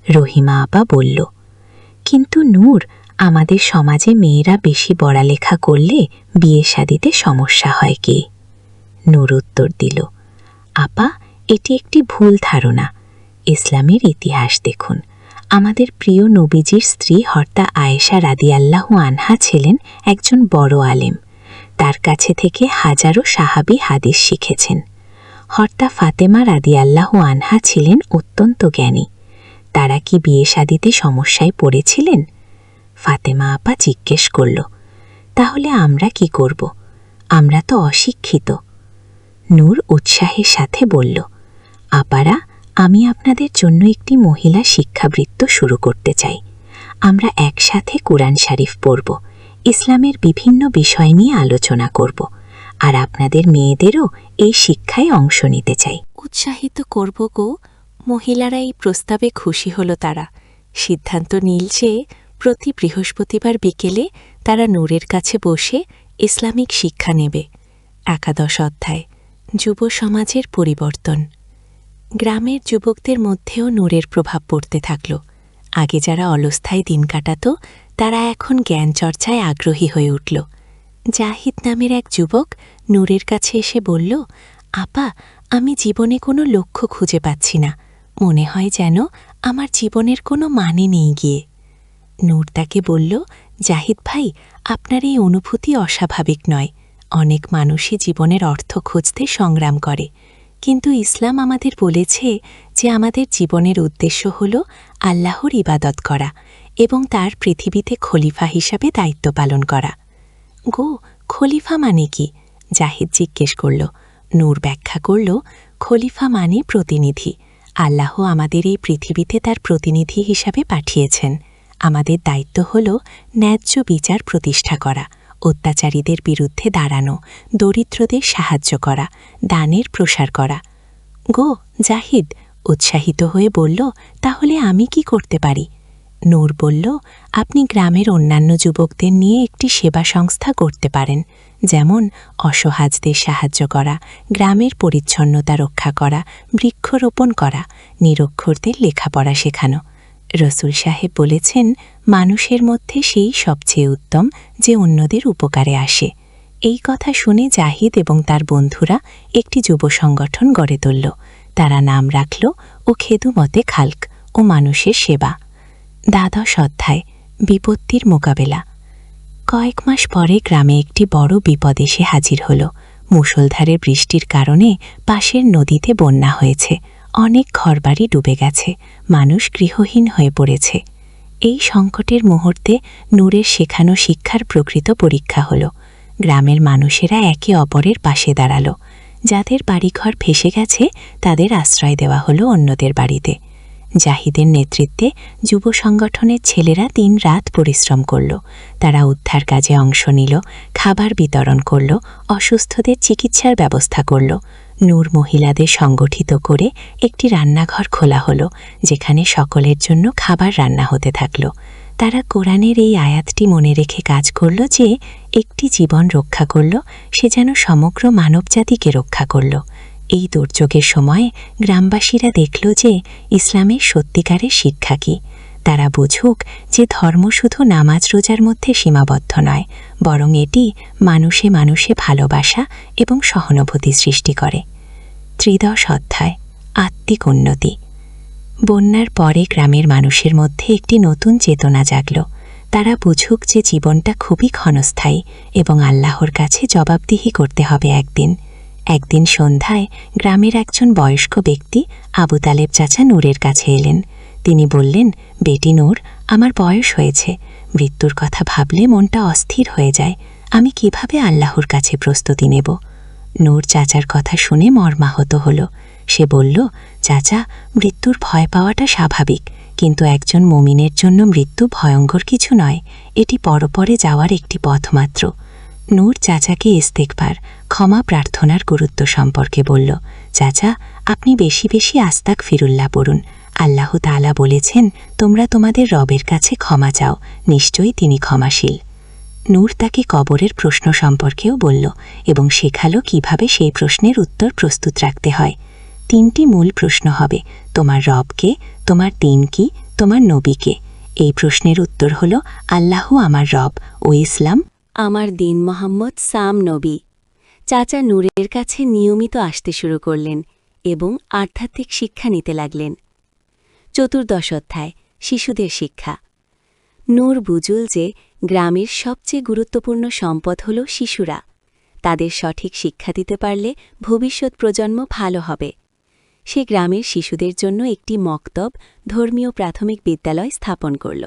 রহিমা আপা বলল, কিন্তু নূর, আমাদের সমাজে মেয়েরা বেশি পড়ালেখা করলে বিয়ে শাদিতে সমস্যা হয় কি? নূর উত্তর দিল, আপা, এটি একটি ভুল ধারণা। ইসলামের ইতিহাস দেখুন। আমাদের প্রিয় নবীজির স্ত্রী হরতা আয়েশা রাদিয়াল্লাহু আনহা ছিলেন একজন বড় আলেম। তার কাছে থেকে হাজারো সাহাবী হাদিস শিখেছেন। হরতা ফাতেমা রাদিয়াল্লাহু আনহা ছিলেন অত্যন্ত জ্ঞানী। তারা কি বিয়ে শাদিতে সমস্যায় পড়েছিলেন? ফাতেমা আপা জিজ্ঞেস করল, তাহলে আমরা কি করব? আমরা তো অশিক্ষিত। নূর উৎসাহের সাথে বলল, আপারা, আমি আপনাদের জন্য একটি মহিলা শিক্ষাবৃত্ত শুরু করতে চাই। আমরা একসাথে কুরআন শরীফ পড়ব, ইসলামের বিভিন্ন বিষয় নিয়ে আলোচনা করব, আর আপনাদের মেয়েদেরও এই শিক্ষায় অংশ নিতে চাই। উৎসাহিত করব গো। মহিলারা এই প্রস্তাবে খুশি হল। তারা সিদ্ধান্ত নিল যে প্রতি বৃহস্পতিবার বিকেলে তারা নূরের কাছে বসে ইসলামিক শিক্ষা নেবে। 11 অধ্যায়, যুব সমাজের পরিবর্তন। গ্রামের যুবকদের মধ্যেও নূরের প্রভাব পড়তে থাকল। আগে যারা অলস্থায় দিন কাটাত, তারা এখন জ্ঞান চর্চায় আগ্রহী হয়ে উঠল। জাহিদ নামের এক যুবক নূরের কাছে এসে বলল, আপা, আমি জীবনে কোনো লক্ষ্য খুঁজে পাচ্ছি না। মনে হয় যেন আমার জীবনের কোনো মানে নেই গিয়ে। নূর তাকে বলল, জাহিদ ভাই, আপনার এই অনুভূতি অস্বাভাবিক নয়। অনেক মানুষই জীবনের অর্থ খুঁজতে সংগ্রাম করে, কিন্তু ইসলাম আমাদের বলেছে যে আমাদের জীবনের উদ্দেশ্য হল আল্লাহর ইবাদত করা এবং তার পৃথিবীতে খলিফা হিসাবে দায়িত্ব পালন করা। গো, খলিফা মানে কি? জাহিদ জিজ্ঞেস করল। নূর ব্যাখ্যা করল, খলিফা মানে প্রতিনিধি। আল্লাহ আমাদের এই পৃথিবীতে তার প্রতিনিধি হিসাবে পাঠিয়েছেন। আমাদের দায়িত্ব হল ন্যায্য বিচার প্রতিষ্ঠা করা, অত্যাচারীদের বিরুদ্ধে দাঁড়ানো, দরিদ্রদের সাহায্য করা, দানের প্রসার করা। গো, জাহিদ উৎসাহিত হয়ে বলল, তাহলে আমি কি করতে পারি? নূর বলল, আপনি গ্রামের অন্যান্য যুবকদের নিয়ে একটি সেবা সংস্থা করতে পারেন, যেমন অসহায়দের সাহায্য করা, গ্রামের পরিচ্ছন্নতা রক্ষা করা, বৃক্ষরোপণ করা, নিরক্ষরদের লেখাপড়া শেখানো। রসুল সাহেব বলেছেন, মানুষের মধ্যে সেই সবচেয়ে উত্তম যে অন্যদের উপকারে আসে। এই কথা শুনে জাহিদ এবং তার বন্ধুরা একটি যুব সংগঠন গড়ে তুলল। তারা নাম রাখল ও খেদুমতে খালক ও মানুষের সেবা। 12 অধ্যায়, বিপত্তির মোকাবেলা। কয়েক মাস পরে গ্রামে একটি বড় বিপদ এসে হাজির হল। মুষলধারে বৃষ্টির কারণে পাশের নদীতে বন্যা হয়েছে। অনেক ঘরবাড়ি ডুবে গেছে, মানুষ গৃহহীন হয়ে পড়েছে। এই সংকটের মুহূর্তে নূরের শেখানো শিক্ষার প্রকৃত পরীক্ষা হল। গ্রামের মানুষেরা একে অপরের পাশে দাঁড়াল। যাদের বাড়িঘর ভেসে গেছে তাদের আশ্রয় দেওয়া হলো অন্যদের বাড়িতে। জাহিদের নেতৃত্বে যুব সংগঠনের ছেলেরা দিন-রাত পরিশ্রম করল। তারা উদ্ধার কাজে অংশ নিল, খাবার বিতরণ করল, অসুস্থদের চিকিৎসার ব্যবস্থা করল। নূর মহিলাদের সংগঠিত করে একটি রান্নাঘর খোলা হলো, যেখানে সকলের জন্য খাবার রান্না হতে থাকল। তারা কোরআনের এই আয়াতটি মনে রেখে কাজ করল যে একটি জীবন রক্ষা করল, সে যেন সমগ্র মানবজাতিকে রক্ষা করল। এই দুর্যোগের সময় গ্রামবাসীরা দেখল যে ইসলামের সত্যিকারের শিক্ষা কী। তারা বুঝুক যে ধর্ম শুধু নামাজ রোজার মধ্যে সীমাবদ্ধ নয়, বরং এটি মানুষে মানুষে ভালোবাসা এবং সহানুভূতি সৃষ্টি করে। 13 অধ্যায়, আত্মিক উন্নতি। বন্যার পরে গ্রামের মানুষের মধ্যে একটি নতুন চেতনা জাগল। তারা বুঝুক যে জীবনটা খুবই ক্ষণস্থায়ী এবং আল্লাহর কাছে জবাবদিহি করতে হবে একদিন সন্ধ্যায় গ্রামের একজন বয়স্ক ব্যক্তি আবু তালেব চাচা নূরের কাছে এলেন। তিনি বললেন, বেটি নূর, আমার বয়স হয়েছে, মৃত্যুর কথা ভাবলে মনটা অস্থির হয়ে যায়। আমি কিভাবে আল্লাহর কাছে প্রস্তুতি নেব? নূর চাচার কথা শুনে মর্মাহত হল। সে বলল, চাচা, মৃত্যুর ভয় পাওয়াটা স্বাভাবিক, কিন্তু একজন মুমিনের জন্য মৃত্যু ভয়ঙ্কর কিছু নয়। এটি পরপরে যাওয়ার একটি পথ মাত্র। নূর চাচাকে ইস্তেগফার, ক্ষমা প্রার্থনার গুরুত্ব সম্পর্কে বলল। চাচা, আপনি বেশি বেশি আস্তাগফিরুল্লাহ পড়ুন। আল্লাহ তাআলা বলেছেন, তোমরা তোমাদের রবের কাছে ক্ষমা চাও, নিশ্চয়ই তিনি ক্ষমাশীল। নূর তাকে কবরের প্রশ্ন সম্পর্কেও বলল এবং শেখালো কিভাবে সেই প্রশ্নের উত্তর প্রস্তুত রাখতে হয়। 3টি মূল প্রশ্ন হবে, তোমার রবকে, তোমার দিন কি, তোমার নবীকে। এই প্রশ্নের উত্তর হল আল্লাহ আমার রব ও ইসলাম আমার দিন মোহাম্মদ সাম নবী। চাচা নূরের কাছে নিয়মিত আসতে শুরু করলেন এবং আধ্যাত্মিক শিক্ষা নিতে লাগলেন। 14 অধ্যায়, শিশুদের শিক্ষা। নূর বুঝল যে গ্রামের সবচেয়ে গুরুত্বপূর্ণ সম্পদ হল শিশুরা। তাদের সঠিক শিক্ষা দিতে পারলে ভবিষ্যৎ প্রজন্ম ভালো হবে। সে গ্রামের শিশুদের জন্য একটি মক্তব, ধর্মীয় প্রাথমিক বিদ্যালয় স্থাপন করল।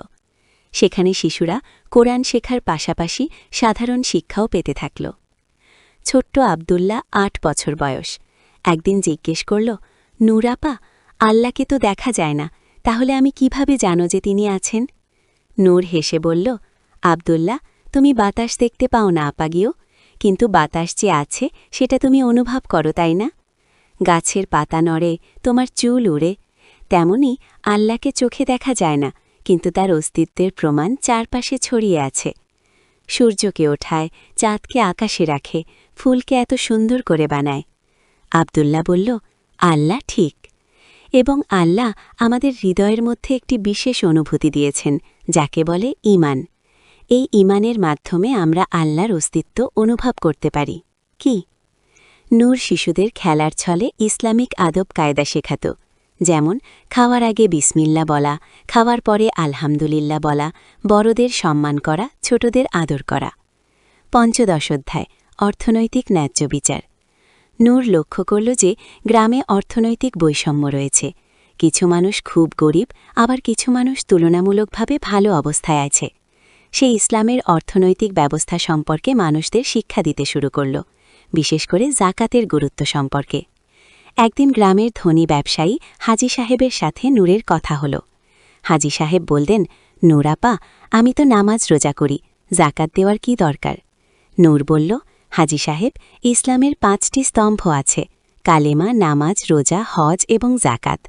সেখানে শিশুরা কোরআন শেখার পাশাপাশি সাধারণ শিক্ষাও পেতে থাকল। ছোট্ট আব্দুল্লাহ ৮ বছর বয়স। একদিন জিজ্ঞেস করল, নূর আপা, আল্লাহকে তো দেখা যায় না, তাহলে আমি কিভাবে জানো যে তিনি আছেন? নূর হেসে বলল, আব্দুল্লাহ, তুমি বাতাস দেখতে পাও না আপা গিয়েও, কিন্তু বাতাস যে আছে সেটা তুমি অনুভব করো, তাই না? গাছের পাতা নড়ে, তোমার চুল উড়ে, তেমনি আল্লাহকে চোখে দেখা যায় না, কিন্তু তার অস্তিত্বের প্রমাণ চারপাশে ছড়িয়ে আছে। সূর্যকে ওঠায়, চাঁদকে আকাশে রাখে, ফুলকে এত সুন্দর করে বানায়। আব্দুল্লাহ বলল, আল্লাহ ঠিক। এবং আল্লাহ আমাদের হৃদয়ের মধ্যে একটি বিশেষ অনুভূতি দিয়েছেন, যাকে বলে ঈমান। এই ঈমানের মাধ্যমে আমরা আল্লাহর অস্তিত্ব অনুভব করতে পারি। কি? নূর শিশুদের খেলার ছলে ইসলামিক আদব কায়দা শেখাত, যেমন খাওয়ার আগে বিসমিল্লা বলা, খাওয়ার পরে আলহামদুলিল্লাহ বলা, বড়দের সম্মান করা, ছোটদের আদর করা। পঞ্চদশ অধ্যায়, অর্থনৈতিক ন্যায্য বিচার। নূর লক্ষ্য করল যে গ্রামে অর্থনৈতিক বৈষম্য রয়েছে। কিছু মানুষ খুব গরিব, আবার কিছু মানুষ তুলনামূলকভাবে ভালো অবস্থায় আছে। সে ইসলামের অর্থনৈতিক ব্যবস্থা সম্পর্কে মানুষদের শিক্ষা দিতে শুরু করল, বিশেষ করে জাকাতের গুরুত্ব সম্পর্কে। একদিন গ্রামের ধনী ব্যবসায়ী হাজী সাহেবের সাথে নূরের কথা হল। হাজী সাহেব বললেন, নূর আপা, আমি তো নামাজ রোজা করি, জাকাত দেওয়ার কি দরকার? নূর বলল, হাজী সাহেব, ইসলামের 5টি স্তম্ভ আছে: কালেমা, নামাজ, রোজা, হজ এবং জাকাত।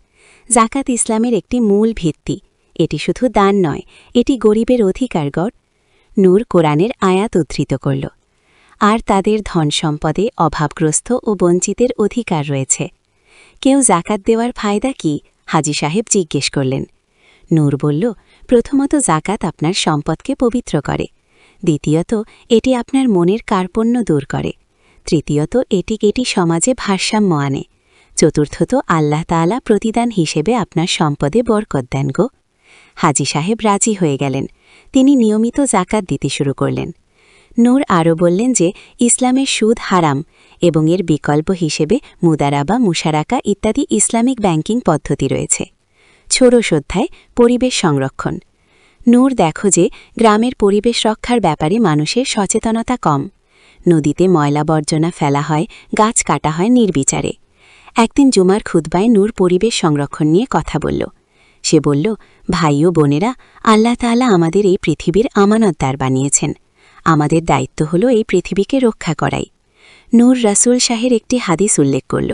জাকাত ইসলামের একটি মূল ভিত্তি। এটি শুধু দান নয়, এটি গরিবের অধিকারগড়। নূর কোরআনের আয়াত উদ্ধৃত করল, আর তাদের ধন সম্পদে অভাবগ্রস্ত ও বঞ্চিতের অধিকার রয়েছে। কেউ জাকাত দেওয়ার ফায়দা কি? হাজী সাহেব জিজ্ঞেস করলেন। নূর বলল, প্রথমত জাকাত আপনার সম্পদকে পবিত্র করে। দ্বিতীয়ত, এটি আপনার মনের কার্পণ্য দূর করে। তৃতীয়ত, এটি সমাজে ভারসাম্য আনে। চতুর্থত, আল্লাহ তাআলা প্রতিদান হিসেবে আপনার সম্পদে বরকত দেন গো। হাজী সাহেব রাজি হয়ে গেলেন। তিনি নিয়মিত জাকাত দিতে শুরু করলেন। নূর আরও বললেন যে ইসলামের সুদ হারাম এবং এর বিকল্প হিসেবে মুদারাবা, মুশারাকা ইত্যাদি ইসলামিক ব্যাংকিং পদ্ধতি রয়েছে। ষোড়শ অধ্যায়, পরিবেশ সংরক্ষণ। নূর দেখো যে গ্রামের পরিবেশ রক্ষার ব্যাপারে মানুষের সচেতনতা কম। নদীতে ময়লা বর্জনা ফেলা হয়, গাছ কাটা হয় নির্বিচারে। একদিন জুমার খুতবায় নূর পরিবেশ সংরক্ষণ নিয়ে কথা বলল। সে বলল, ভাই ও বোনেরা, আল্লাহ তাআলা আমাদের এই পৃথিবীর আমানতদার বানিয়েছেন। আমাদের দায়িত্ব হল এই পৃথিবীকে রক্ষা করাই। নূর রাসূল শাহের একটি হাদিস উল্লেখ করল,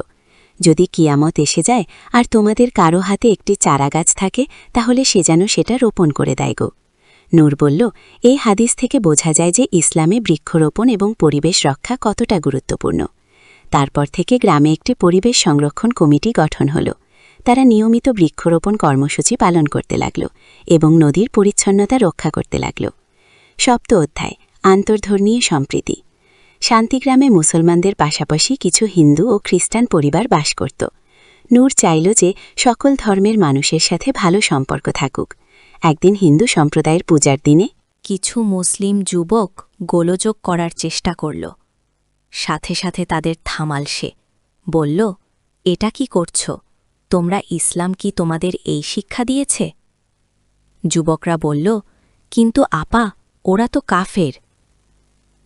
যদি কিয়ামত এসে যায় আর তোমাদের কারো হাতে একটি চারাগাছ থাকে, তাহলে সে যেন সেটা রোপণ করে দেয় গো। নূর বলল, এই হাদিস থেকে বোঝা যায় যে ইসলামে বৃক্ষরোপণ এবং পরিবেশ রক্ষা কতটা গুরুত্বপূর্ণ। তারপর থেকে গ্রামে একটি পরিবেশ সংরক্ষণ কমিটি গঠন হল। তারা নিয়মিত বৃক্ষরোপণ কর্মসূচি পালন করতে লাগল এবং নদীর পরিচ্ছন্নতা রক্ষা করতে লাগল। সপ্ত অধ্যায়, আন্তর্ধর্মীয় সম্প্রীতি। শান্তিগ্রামে মুসলমানদের পাশাপাশি কিছু হিন্দু ও খ্রিস্টান পরিবার বাস করত। নূর চাইল যে সকল ধর্মের মানুষের সাথে ভালো সম্পর্ক থাকুক। একদিন হিন্দু সম্প্রদায়ের পূজার দিনে কিছু মুসলিম যুবক গোলযোগ করার চেষ্টা করল। সাথে সাথে তাদের থামাল সে। বলল, এটা কি করছ? তোমরা ইসলাম কি তোমাদের এই শিক্ষা দিয়েছে? যুবকরা বলল, কিন্তু আপা, ওরা তো কাফের।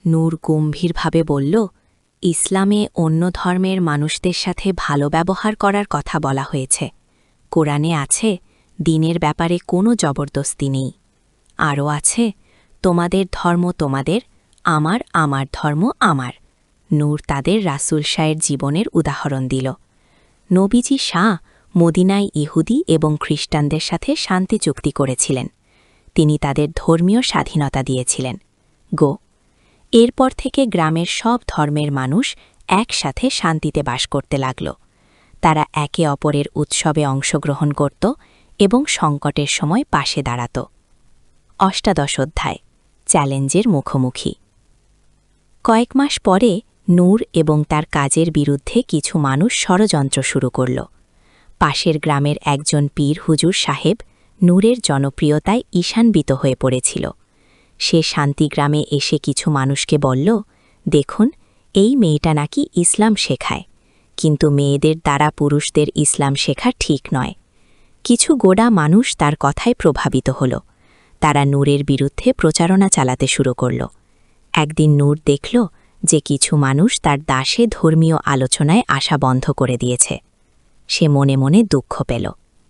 নূর গম্ভীরভাবে বলল, ইসলামে অন্য ধর্মের মানুষদের সাথে ভালো ব্যবহার করার কথা বলা হয়েছে। কোরআনে আছে, দ্বীনের ব্যাপারে কোনো জবরদস্তি নেই। আরও আছে, তোমাদের ধর্ম তোমাদের, আমার ধর্ম আমার। নূর তাদের রাসূল শাহের জীবনের উদাহরণ দিল। নবীজি শাহ মদিনায় ইহুদি এবং খ্রিস্টানদের সাথে শান্তি চুক্তি করেছিলেন। তিনি তাদের ধর্মীয় স্বাধীনতা দিয়েছিলেন গো। এরপর থেকে গ্রামের সব ধর্মের মানুষ একসাথে শান্তিতে বাস করতে লাগল। তারা একে অপরের উৎসবে অংশগ্রহণ করত এবং সংকটের সময় পাশে দাঁড়াত। অষ্টাদশ অধ্যায়, চ্যালেঞ্জের মুখোমুখি। কয়েক মাস পরে নূর এবং তার কাজের বিরুদ্ধে কিছু মানুষ ষড়যন্ত্র শুরু করল। পাশের গ্রামের একজন পীর হুজুর সাহেব নূরের জনপ্রিয়তায় ঈশানবিত হয়ে পড়েছিল। সে শান্তিগ্রামে এসে কিছু মানুষকে বলল, দেখুন, এই মেয়েটা নাকি ইসলাম শেখায়, কিন্তু মেয়েদের দ্বারা পুরুষদের ইসলাম শেখা ঠিক নয়। কিছু গোঁড়া মানুষ তার কথায় প্রভাবিত হল। তারা নূরের বিরুদ্ধে প্রচারণা চালাতে শুরু করল। একদিন নূর দেখল যে কিছু মানুষ তার দাসে ধর্মীয় আলোচনায় আসা বন্ধ করে দিয়েছে। সে মনে মনে দুঃখ পেল।